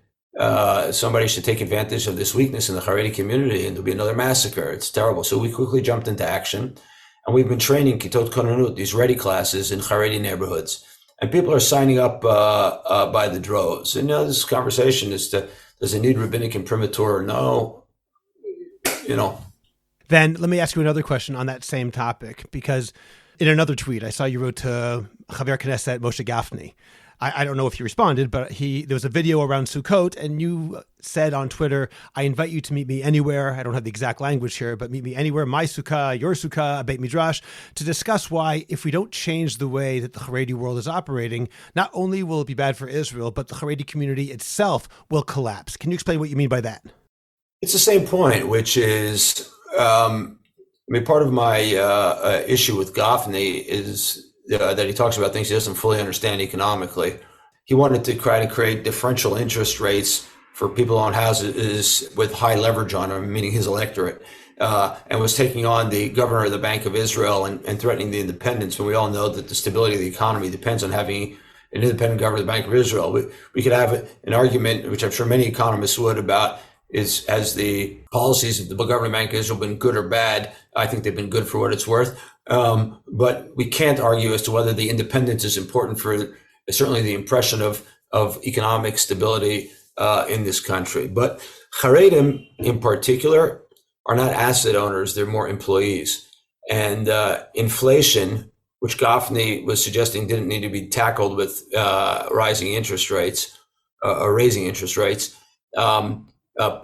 somebody should take advantage of this weakness in the Chareidi community and there'll be another massacre. It's terrible. So we quickly jumped into action, and we've been training kitot konanut, these ready classes in Chareidi neighborhoods, and people are signing up by the droves. And this conversation is does it need rabbinic imprimatur or no? Then let me ask you another question on that same topic, because in another tweet I saw you wrote to Chaver Knesset Moshe Gafni. I don't know if you responded, but there was a video around Sukkot, and you said on Twitter, I invite you to meet me anywhere. I don't have the exact language here, but meet me anywhere, my sukkah, your sukkah, a Beit Midrash, to discuss why if we don't change the way that the Chareidi world is operating, not only will it be bad for Israel, but the Chareidi community itself will collapse. Can you explain what you mean by that? It's the same point, which is, part of my issue with Gafni is that he talks about things he doesn't fully understand economically. He wanted to try to create differential interest rates for people who own houses with high leverage on them, meaning his electorate, and was taking on the governor of the Bank of Israel and threatening the independence. When we all know that the stability of the economy depends on having an independent governor of the Bank of Israel. We could have an argument, which I'm sure many economists would, about has the policies of the government of the Bank of Israel been good or bad? I think they've been good for what it's worth. But we can't argue as to whether the independence is important for certainly the impression of economic stability in this country. But Charedim in particular are not asset owners, they're more employees. And inflation, which Gafni was suggesting didn't need to be tackled with rising interest rates or raising interest rates,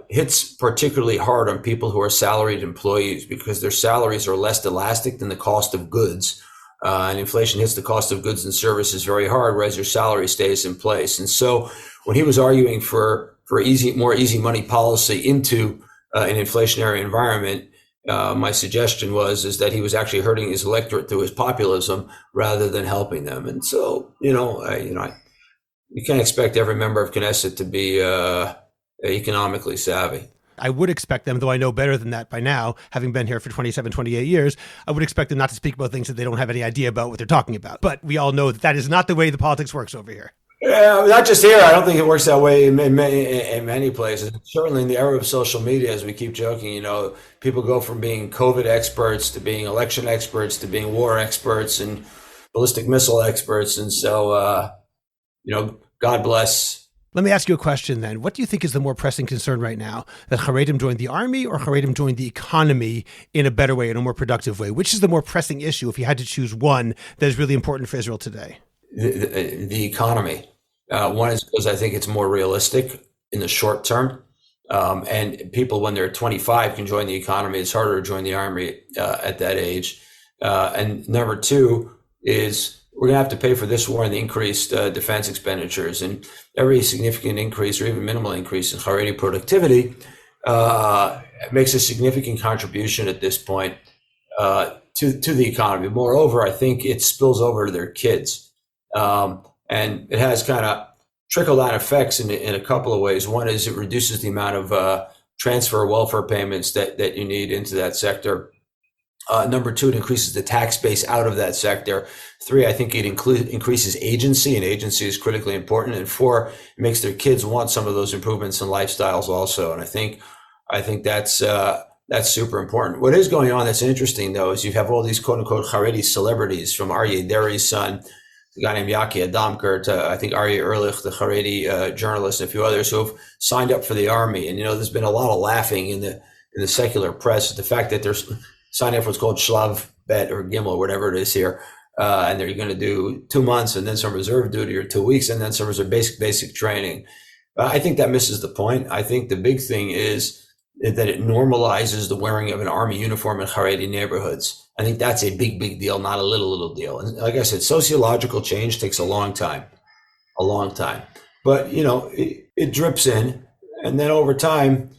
hits particularly hard on people who are salaried employees because their salaries are less elastic than the cost of goods. And inflation hits the cost of goods and services very hard, whereas your salary stays in place. And so when he was arguing for more easy money policy into an inflationary environment, my suggestion is that he was actually hurting his electorate through his populism rather than helping them. And so, you can't expect every member of Knesset to be economically savvy. I would expect them, though I know better than that by now, having been here for 27, 28 years, I would expect them not to speak about things that they don't have any idea about what they're talking about. But we all know that is not the way the politics works over here. Yeah, not just here. I don't think it works that way in many places. Certainly in the era of social media, as we keep joking, people go from being COVID experts to being election experts to being war experts and ballistic missile experts. And so, God bless. Let me ask you a question then. What do you think is the more pressing concern right now? That Charedim join the army or Charedim join the economy in a better way, in a more productive way? Which is the more pressing issue if you had to choose one that is really important for Israel today? The economy. One is because I think it's more realistic in the short term. And people, when they're 25, can join the economy. It's harder to join the army at that age. And number two is we're going to have to pay for this war and the increased defense expenditures. And every significant increase or even minimal increase in Chareidi productivity makes a significant contribution at this point to the economy. Moreover, I think it spills over to their kids. And it has kind of trickle-down effects in a couple of ways. One is it reduces the amount of transfer welfare payments that you need into that sector. Number two, it increases the tax base out of that sector. Three, I think it increases agency, and agency is critically important. And four, it makes their kids want some of those improvements in lifestyles also. And I think that's super important. What is going on that's interesting, though, is you have all these quote-unquote Chareidi celebrities, from Aryeh Deri's son, a guy named Yaki Adamker, to I think Aryeh Ehrlich, the Chareidi journalist, and a few others who have signed up for the army. And there's been a lot of laughing in the secular press at the fact that there's signing up for what's called Shlav Bet or Gimel, whatever it is here, and they're going to do 2 months and then some reserve duty, or 2 weeks and then some basic training. I think that misses the point. I think the big thing is that it normalizes the wearing of an army uniform in Chareidi neighborhoods. I think that's a big deal, not a little deal. And like I said, sociological change takes a long time. But it drips in, and then over time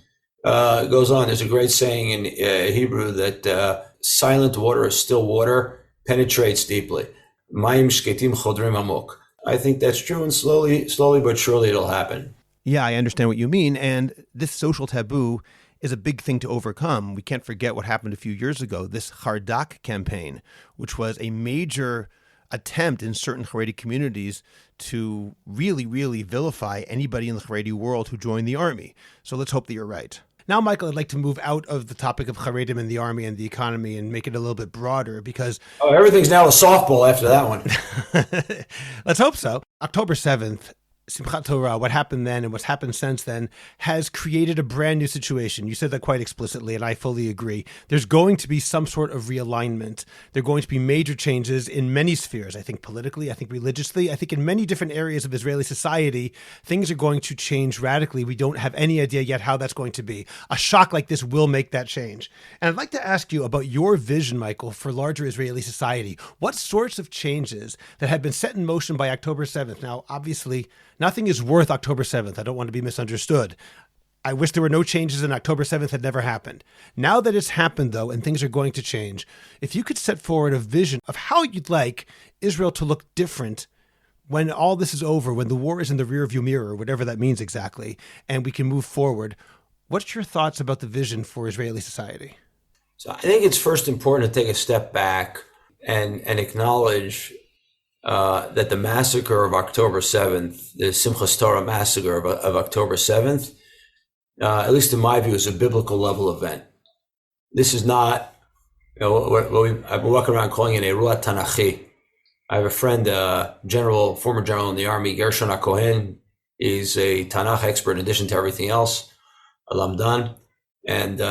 goes on. There's a great saying in Hebrew that silent water is still water, penetrates deeply. Mayim shketim chodrim amok. I think that's true, and slowly but surely it'll happen. Yeah, I understand what you mean. And this social taboo is a big thing to overcome. We can't forget what happened a few years ago, this Hardak campaign, which was a major attempt in certain Chareidi communities to really, really vilify anybody in the Chareidi world who joined the army. So let's hope that you're right. Now, Michael, I'd like to move out of the topic of Charedim and the army and the economy and make it a little bit broader because... everything's now a softball after that one. Let's hope so. October 7th Simchat Torah, what happened then and what's happened since then, has created a brand new situation. You said that quite explicitly, and I fully agree. There's going to be some sort of realignment. There are going to be major changes in many spheres. I think politically, I think religiously, I think in many different areas of Israeli society, things are going to change radically. We don't have any idea yet how that's going to be. A shock like this will make that change. And I'd like to ask you about your vision, Michael, for larger Israeli society. What sorts of changes that have been set in motion by October 7th? Now, obviously, nothing is worth October 7th. I don't want to be misunderstood. I wish there were no changes and October 7th had never happened. Now that it's happened, though, and things are going to change, if you could set forward a vision of how you'd like Israel to look different when all this is over, when the war is in the rearview mirror, whatever that means exactly, and we can move forward, what's your thoughts about the vision for Israeli society? So I think it's first important to take a step back and acknowledge that the massacre of October 7th, the Simchas Torah massacre of October 7th, at least in my view, is a biblical level event. This is not, I've been walking around calling it a Ruah Tanachi. I have a friend, former general in the army, Gershon HaKohen. He's a Tanakh expert in addition to everything else, a Lamdan. And,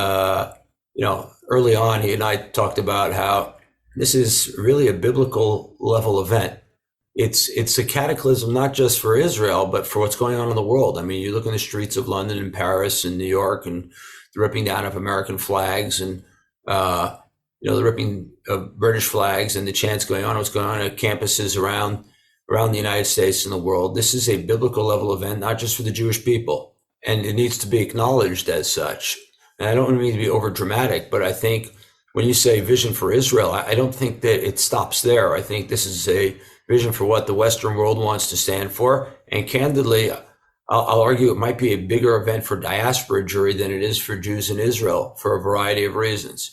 early on, he and I talked about how this is really a biblical level event. It's a cataclysm, not just for Israel, but for what's going on in the world. I mean, you look in the streets of London and Paris and New York and the ripping down of American flags and, the ripping of British flags and the chants going on, what's going on at campuses around the United States and the world. This is a biblical level event, not just for the Jewish people. And it needs to be acknowledged as such. And I don't mean to be over dramatic, but I think when you say vision for Israel, I don't think that it stops there. I think this is a vision for what the Western world wants to stand for. And candidly, I'll argue it might be a bigger event for diaspora Jewry than it is for Jews in Israel for a variety of reasons.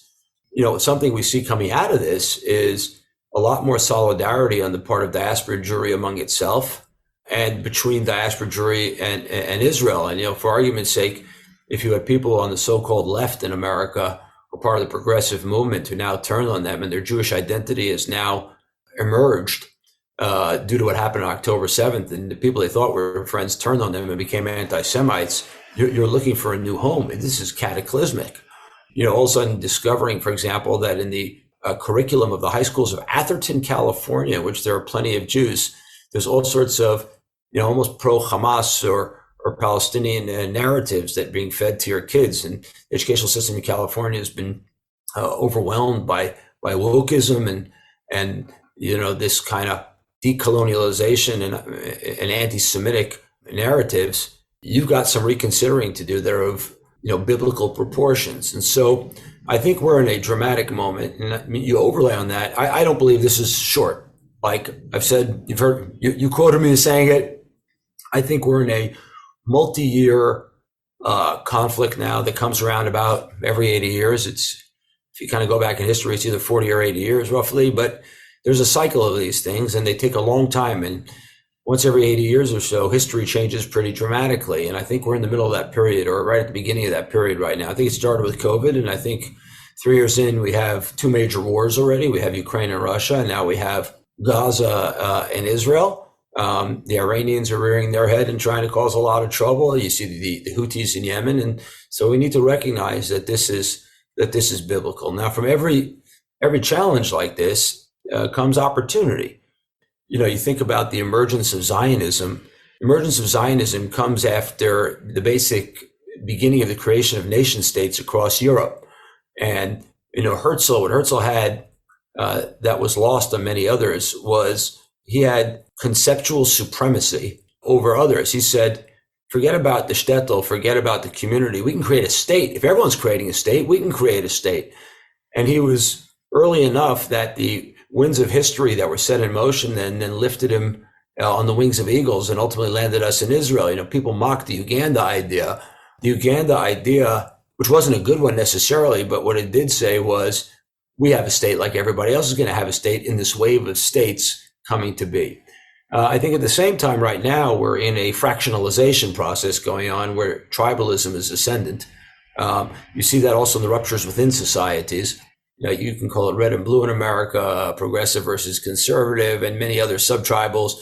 Something we see coming out of this is a lot more solidarity on the part of diaspora Jewry among itself and between diaspora Jewry and Israel. And, for argument's sake, if you had people on the so-called left in America who are part of the progressive movement who now turn on them and their Jewish identity has now emerged due to what happened on October 7th, and the people they thought were friends turned on them and became anti-Semites, you're looking for a new home. And this is cataclysmic. All of a sudden discovering, for example, that in the curriculum of the high schools of Atherton, California, which there are plenty of Jews, there's all sorts of, almost pro-Hamas or Palestinian narratives that are being fed to your kids. And the educational system in California has been overwhelmed by wokeism and this kind of decolonialization and anti-Semitic narratives. You've got some reconsidering to do that are of biblical proportions. And so I think we're in a dramatic moment. And you overlay on that. I don't believe this is short. Like I've said, you've heard, you quoted me as saying it. I think we're in a multi-year conflict now that comes around about every 80 years. If you kind of go back in history, it's either 40 or 80 years roughly, but there's a cycle of these things and they take a long time. And once every 80 years or so, history changes pretty dramatically. And I think we're in the middle of that period or right at the beginning of that period right now. I think it started with COVID. And I think 3 years in, we have two major wars already. We have Ukraine and Russia, and now we have Gaza and Israel. The Iranians are rearing their head and trying to cause a lot of trouble. You see the Houthis in Yemen. And so we need to recognize that this is biblical. Now, from every challenge like this comes opportunity. You think about the emergence of Zionism. Emergence of Zionism comes after the basic beginning of the creation of nation states across Europe. And, what Herzl had that was lost on many others was he had conceptual supremacy over others. He said, forget about the shtetl, forget about the community. We can create a state. If everyone's creating a state, we can create a state. And he was early enough that the winds of history that were set in motion then lifted him on the wings of eagles and ultimately landed us in Israel. People mocked the Uganda idea. The Uganda idea, which wasn't a good one necessarily, but what it did say was, we have a state like everybody else is going to have a state in this wave of states coming to be. I think at the same time right now, we're in a fractionalization process going on where tribalism is ascendant. You see that also in the ruptures within societies. You can call it red and blue in America, progressive versus conservative, and many other sub-tribals.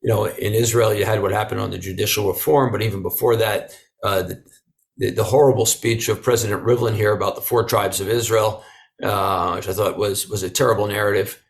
in Israel, you had what happened on the judicial reform, but even before that, the horrible speech of President Rivlin here about the 4 tribes of Israel, which I thought was a terrible narrative,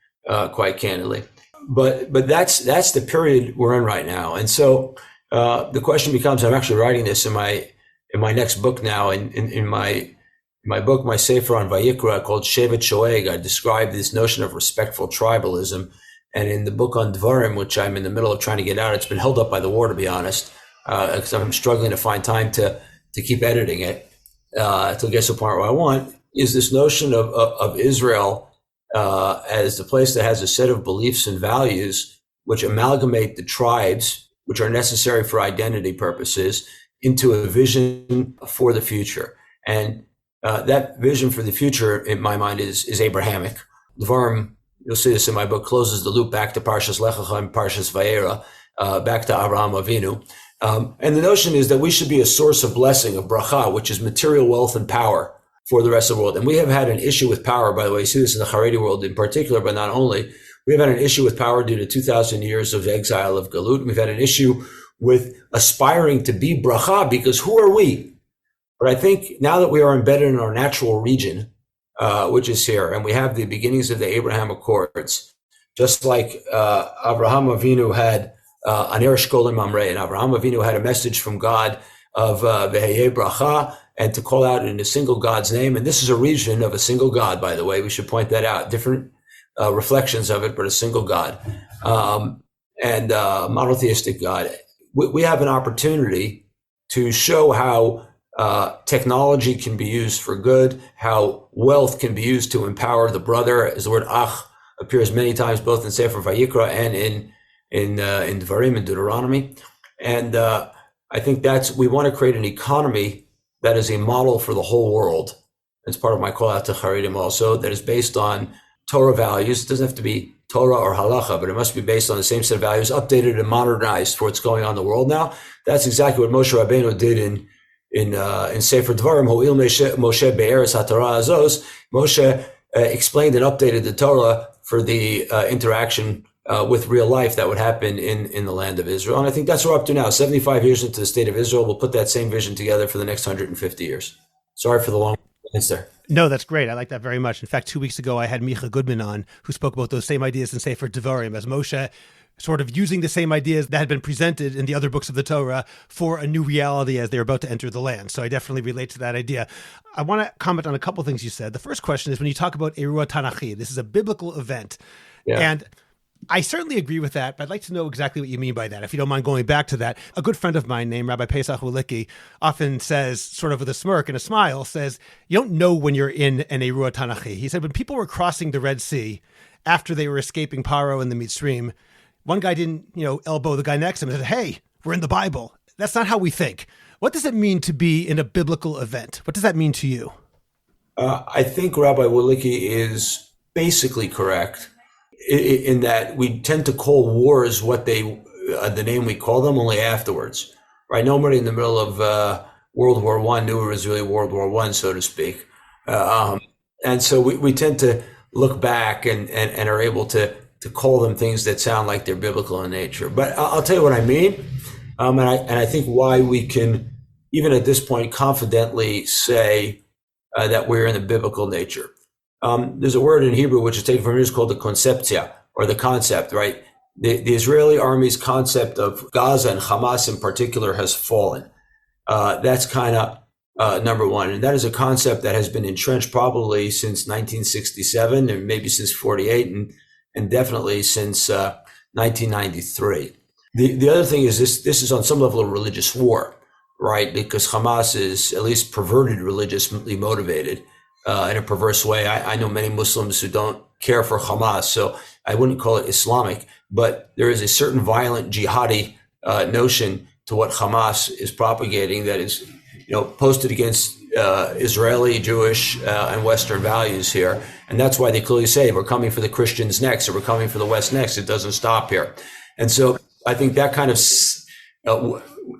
quite candidly. But that's the period we're in right now. And so the question becomes, I'm actually writing this in my next book now, in my book, my sefer on Vayikra called Shevet Shoeg, I describe this notion of respectful tribalism. And in the book on Dvarim, which I'm in the middle of trying to get out, it's been held up by the war, to be honest, because I'm struggling to find time to keep editing it to get to the point where I want, is this notion of Israel as the place that has a set of beliefs and values which amalgamate the tribes, which are necessary for identity purposes, into a vision for the future. And that vision for the future, in my mind, is Abrahamic. Dvarim, you'll see this in my book, closes the loop back to Parshas Lech Lecha and Parshas Vayera, back to Abraham Avinu. And the notion is that we should be a source of blessing, of bracha, which is material wealth and power for the rest of the world. And we have had an issue with power, by the way. You see this in the Chareidi world in particular, but not only. We've had an issue with power due to 2,000 years of exile of Galut. We've had an issue with aspiring to be bracha, because who are we? But I think now that we are embedded in our natural region, which is here, and we have the beginnings of the Abraham Accords, just like Abraham Avinu had an Eresh Golem Mamre, and Abraham Avinu had a message from God of Veheye Bracha, and to call out in a single God's name. And this is a region of a single God, by the way. We should point that out. Different reflections of it, but a single God, and monotheistic God. We have an opportunity to show how technology can be used for good, how wealth can be used to empower the brother, as the word ach appears many times both in Sefer Vayikra and in Dvarim and Deuteronomy. And I think we want to create an economy that is a model for the whole world. It's part of my call out to Charedim also, that is based on Torah values. It doesn't have to be Torah or halacha, but it must be based on the same set of values, updated and modernized for what's going on in the world now. That's exactly what Moshe Rabbeinu did in Sefer Dvarim. Ho'il Moshe be'eretz haTorah azos. Moshe explained and updated the Torah for the interaction with real life that would happen in the land of Israel. And I think that's what we're up to now. 75 years into the state of Israel, we'll put that same vision together for the next 150 years. Sorry for the long answer. No, that's great. I like that very much. In fact, 2 weeks ago, I had Micha Goodman on, who spoke about those same ideas in Sefer Devarim, as Moshe sort of using the same ideas that had been presented in the other books of the Torah for a new reality as they're about to enter the land. So I definitely relate to that idea. I want to comment on a couple of things you said. The first question is when you talk about Eruah Tanachi, this is a biblical event. Yeah. And I certainly agree with that, but I'd like to know exactly what you mean by that, if you don't mind going back to that. A good friend of mine named Rabbi Pesach Wulicki often says, sort of with a smirk and a smile, says, you don't know when you're in an Eruah Tanachi. He said, when people were crossing the Red Sea after they were escaping Paro and the Mitzrayim, one guy didn't, elbow the guy next to him and said, hey, we're in the Bible. That's not how we think. What does it mean to be in a biblical event? What does that mean to you? I think Rabbi Wulicki is basically correct in that we tend to call wars what the name we call them only afterwards, right? Nobody in the middle of World War I knew it was really World War I, so to speak. And so we tend to look back and are able to call them things that sound like they're biblical in nature. But I'll tell you what I mean. And I think why we can, even at this point, confidently say that we're in the biblical nature. There's a word in Hebrew which is taken from English called the conceptia, or the concept, right? The Israeli army's concept of Gaza and Hamas in particular has fallen. That's kind of number one. And that is a concept that has been entrenched probably since 1967 and maybe since 48 and definitely since 1993. The other thing is this is on some level a religious war, right? Because Hamas is at least perverted, religiously motivated. In a perverse way. I know many Muslims who don't care for Hamas, so I wouldn't call it Islamic, but there is a certain violent jihadi notion to what Hamas is propagating that is, posted against Israeli, Jewish, and Western values here. And that's why they clearly say we're coming for the Christians next, or we're coming for the West next. It doesn't stop here. And so I think that kind of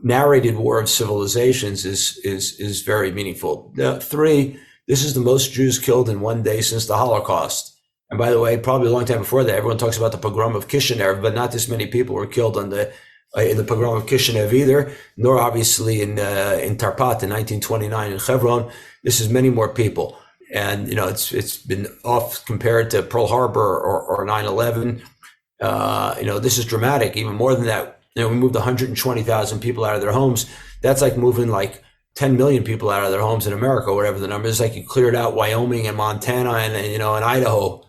narrated war of civilizations is very meaningful. Three, this is the most Jews killed in one day since the Holocaust. And by the way, probably a long time before that, everyone talks about the pogrom of Kishinev, but not this many people were killed in the pogrom of Kishinev either, nor obviously in Tarpat in 1929 in Hebron. This is many more people. And, it's been oft compared to Pearl Harbor or 9/11. This is dramatic, even more than that. We moved 120,000 people out of their homes. That's like moving like 10 million people out of their homes in America, whatever the number is. Like you cleared out Wyoming and Montana and Idaho,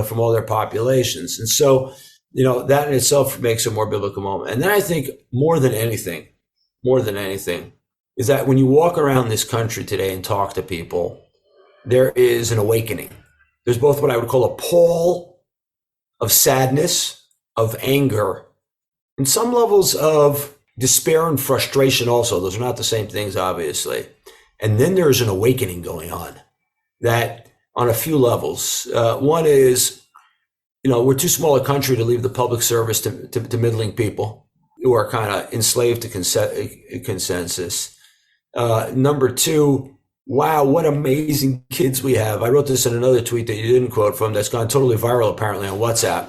from all their populations. And so, that in itself makes a more biblical moment. And then I think more than anything, is that when you walk around this country today and talk to people, there is an awakening. There's both what I would call a pall of sadness, of anger, and some levels of despair and frustration also. Those are not the same things, obviously. And then there's an awakening going on that on a few levels. One is, we're too small a country to leave the public service to middling people who are kind of enslaved to consensus. Number two, wow, what amazing kids we have. I wrote this in another tweet that you didn't quote from that's gone totally viral apparently on WhatsApp.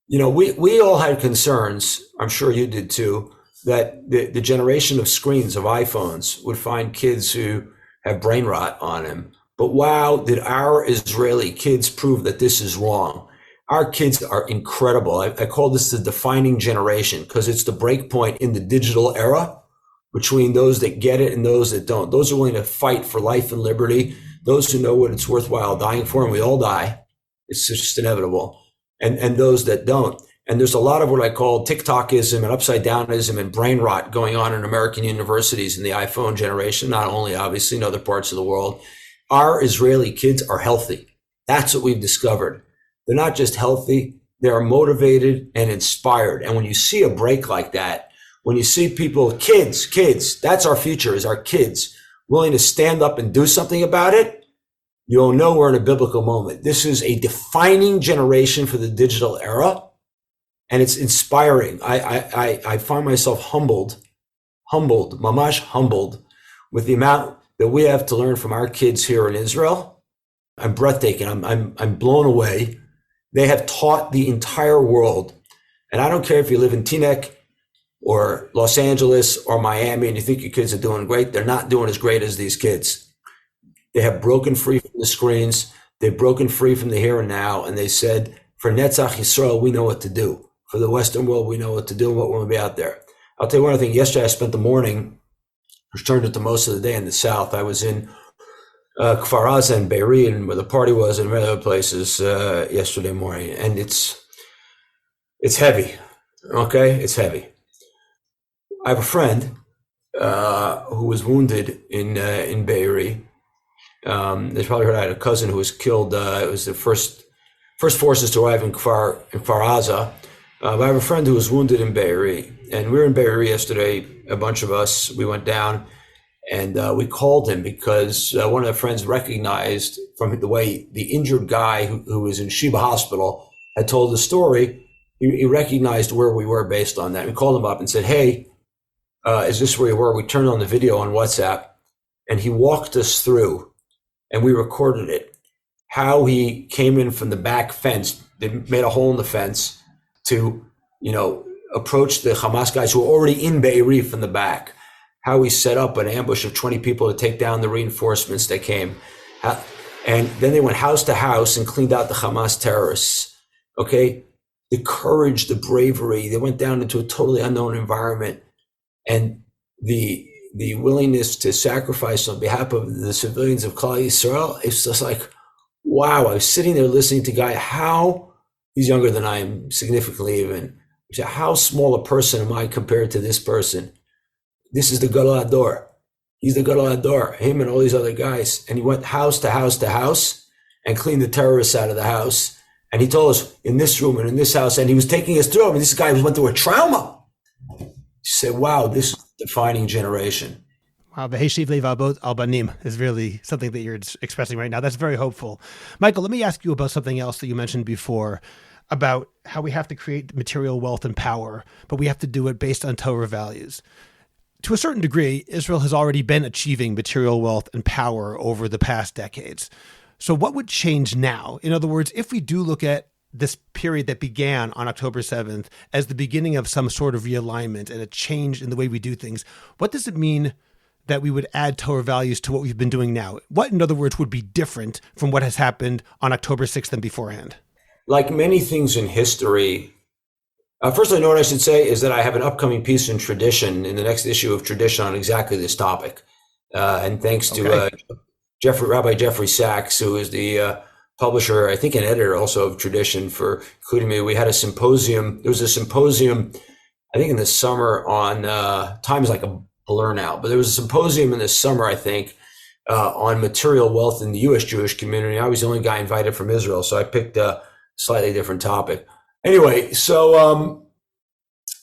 We all had concerns, I'm sure you did too, that the generation of screens, of iPhones, would find kids who have brain rot on them. But wow, did our Israeli kids prove that this is wrong. Our kids are incredible. I call this the defining generation because it's the break point in the digital era between those that get it and those that don't. Those are willing to fight for life and liberty. Those who know what it's worthwhile dying for, and we all die. It's just inevitable. And those that don't. And there's a lot of what I call TikTokism and upside downism and brain rot going on in American universities in the iPhone generation, not only obviously in other parts of the world. Our Israeli kids are healthy. That's what we've discovered. They're not just healthy, they're motivated and inspired. And when you see a break like that, when you see people, kids, that's our future, is our kids willing to stand up and do something about it, you'll know we're in a biblical moment. This is a defining generation for the digital era, and it's inspiring. I find myself humbled, mamash humbled, with the amount that we have to learn from our kids here in Israel. I'm breathtaking. I'm blown away. They have taught the entire world, and I don't care if you live in Teaneck or Los Angeles or Miami and you think your kids are doing great. They're not doing as great as these kids. They have broken free from the screens. They've broken free from the here and now. And they said, for Netzach Yisrael, we know what to do. For the Western world, we know what to do and what we're going to be out there. I'll tell you one other thing. Yesterday, I spent the morning, which turned into most of the day in the South. I was in Kfar Aza and Be'eri, and where the party was, and many other places yesterday morning. And it's heavy. Okay? It's heavy. I have a friend who was wounded in Be'eri. They probably heard I had a cousin who was killed. It was the first forces to arrive in Kfar Aza. But I have a friend who was wounded in Be'eri, and we were in Be'eri yesterday. A bunch of us, we went down, and we called him because one of the friends recognized from the way the injured guy who was in Sheba Hospital had told the story. He recognized where we were based on that. We called him up and said, "Hey, is this where you were?" We turned on the video on WhatsApp, and he walked us through. And we recorded it, how he came in from the back fence. They made a hole in the fence to, approach the Hamas guys who were already in Be'eri from the back. How he set up an ambush of 20 people to take down the reinforcements that came. And then they went house to house and cleaned out the Hamas terrorists. Okay? The courage, the bravery. They went down into a totally unknown environment. And the willingness to sacrifice on behalf of the civilians of Klal Yisrael, it's just like, wow. I was sitting there listening to a guy, he's younger than I am, significantly even. How small a person am I compared to this person? This is the Gadol Hador. He's the Gadol Hador, him and all these other guys. And he went house to house to house and cleaned the terrorists out of the house. And he told us in this room and in this house, and he was taking us through. This guy went through a trauma. He said, wow, this is defining generation. Wow, the Heshiv Lev al Banim is really something that you're expressing right now. That's very hopeful. Michael, let me ask you about something else that you mentioned before, about how we have to create material wealth and power, but we have to do it based on Torah values. To a certain degree, Israel has already been achieving material wealth and power over the past decades. So what would change now? In other words, if we do look at this period that began on October 7th as the beginning of some sort of realignment and a change in the way we do things, what does it mean that we would add Torah values to what we've been doing now? What, in other words, would be different from what has happened on October 6th and beforehand? Like many things in history, first I know what I should say is that I have an upcoming piece in Tradition, in the next issue of Tradition, on exactly this topic. And thanks to Rabbi Jeffrey Sachs, who is the publisher, I think an editor also of Tradition, for including me. We had a symposium. There was a symposium, I think in the summer on, time is like a blur now, but there was a symposium in the summer, I think, on material wealth in the U.S. Jewish community. I was the only guy invited from Israel, so I picked a slightly different topic. Anyway, so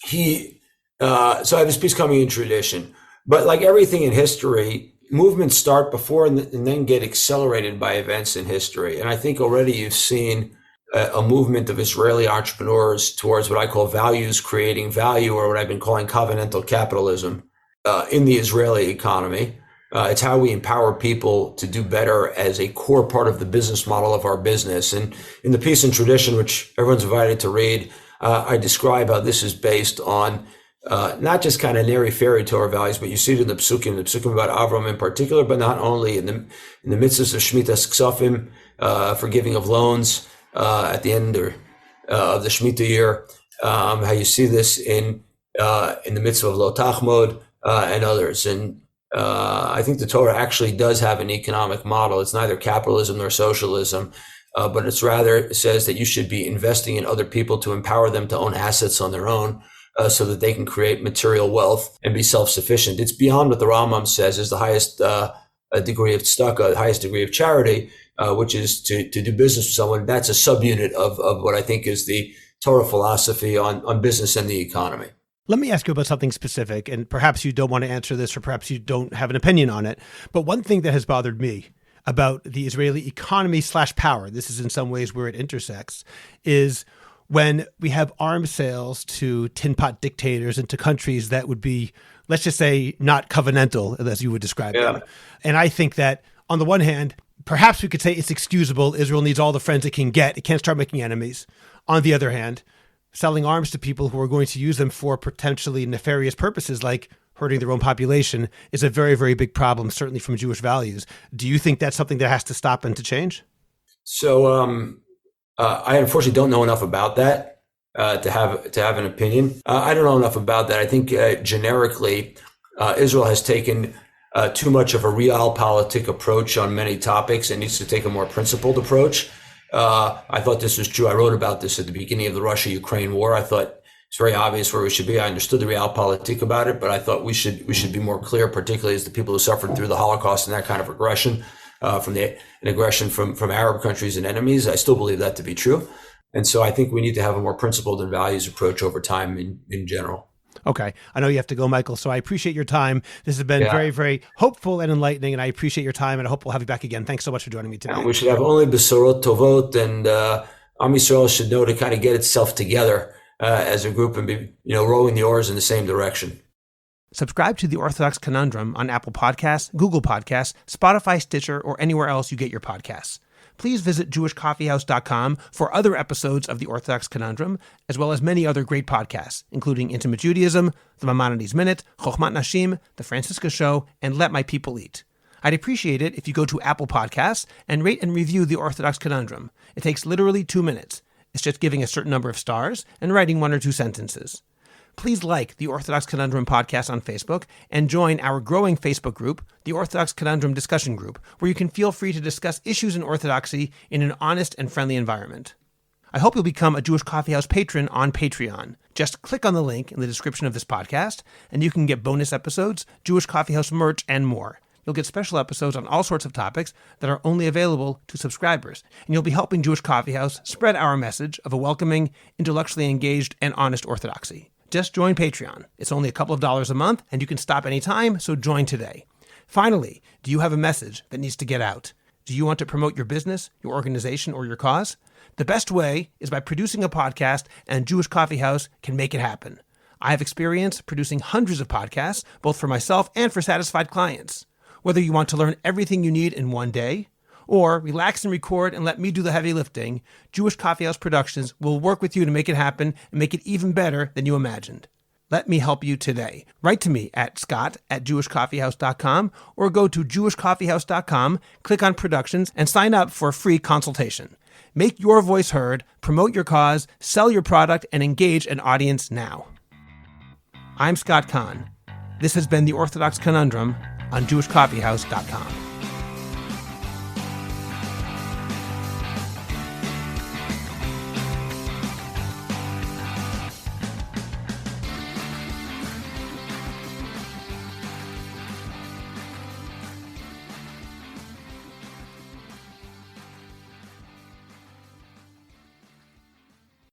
so I have this piece coming in Tradition. But like everything in history, movements start before and then get accelerated by events in history. And I think already you've seen a movement of Israeli entrepreneurs towards what I call values creating value, or what I've been calling covenantal capitalism, in the Israeli economy. It's how we empower people to do better as a core part of the business model of our business. And in the piece in Tradition, which everyone's invited to read, I describe how this is based on not just kind of nary fairy Torah values, but you see it in the psukim about Avram in particular, but not only in the mitzvahs of Shemitas Ksafim, forgiving of loans at the end of the Shemitah year, how you see this in the mitzvah of Lo Tachmod and others. And I think the Torah actually does have an economic model. It's neither capitalism nor socialism, but it says that you should be investing in other people to empower them to own assets on their own, so that they can create material wealth and be self-sufficient. It's beyond what the Rambam says is the highest degree of tzedakah, the highest degree of charity, which is to do business with someone. That's a subunit of what I think is the Torah philosophy on business and the economy. Let me ask you about something specific, and perhaps you don't want to answer this, or perhaps you don't have an opinion on it. But one thing that has bothered me about the Israeli economy / power, this is in some ways where it intersects, is when we have arms sales to tin pot dictators and to countries that would be, let's just say, not covenantal, as you would describe them. And I think that on the one hand, perhaps we could say it's excusable. Israel needs all the friends it can get. It can't start making enemies. On the other hand, selling arms to people who are going to use them for potentially nefarious purposes, like hurting their own population, is a very, very big problem, certainly from Jewish values. Do you think that's something that has to stop and to change? So, I unfortunately don't know enough about that to have an opinion. I don't know enough about that. I think generically, Israel has taken too much of a realpolitik approach on many topics and needs to take a more principled approach. I thought this was true. I wrote about this at the beginning of the Russia-Ukraine war. I thought it's very obvious where we should be. I understood the realpolitik about it, but I thought we should be more clear, particularly as the people who suffered through the Holocaust and that kind of aggression. From an aggression from Arab countries and enemies. I still believe that to be true. And so I think we need to have a more principled and values approach over time in general. Okay. I know you have to go, Michael, so I appreciate your time. This has been very, very hopeful and enlightening, and I appreciate your time, and I hope we'll have you back again. Thanks so much for joining me today. And we should have only besorot tovot, and Am Yisrael should know to kind of get itself together as a group and be, rowing the oars in the same direction. Subscribe to The Orthodox Conundrum on Apple Podcasts, Google Podcasts, Spotify, Stitcher, or anywhere else you get your podcasts. Please visit jewishcoffeehouse.com for other episodes of The Orthodox Conundrum, as well as many other great podcasts, including Intimate Judaism, The Maimonides Minute, Chochmat Nashim, The Francisca Show, and Let My People Eat. I'd appreciate it if you go to Apple Podcasts and rate and review The Orthodox Conundrum. It takes literally 2 minutes. It's just giving a certain number of stars and writing 1 or 2 sentences. Please like the Orthodox Conundrum podcast on Facebook and join our growing Facebook group, the Orthodox Conundrum Discussion Group, where you can feel free to discuss issues in Orthodoxy in an honest and friendly environment. I hope you'll become a Jewish Coffee House patron on Patreon. Just click on the link in the description of this podcast, and you can get bonus episodes, Jewish Coffee House merch, and more. You'll get special episodes on all sorts of topics that are only available to subscribers, and you'll be helping Jewish Coffee House spread our message of a welcoming, intellectually engaged, and honest Orthodoxy. Just join Patreon. It's only a couple of dollars a month, and you can stop anytime, so join today. Finally, do you have a message that needs to get out? Do you want to promote your business, your organization, or your cause? The best way is by producing a podcast, and Jewish Coffee House can make it happen. I have experience producing hundreds of podcasts, both for myself and for satisfied clients. Whether you want to learn everything you need in one day, or relax and record and let me do the heavy lifting, Jewish Coffee House Productions will work with you to make it happen and make it even better than you imagined. Let me help you today. Write to me at scott@jewishcoffeehouse.com or go to jewishcoffeehouse.com, click on Productions, and sign up for a free consultation. Make your voice heard, promote your cause, sell your product, and engage an audience now. I'm Scott Kahn. This has been The Orthodox Conundrum on jewishcoffeehouse.com.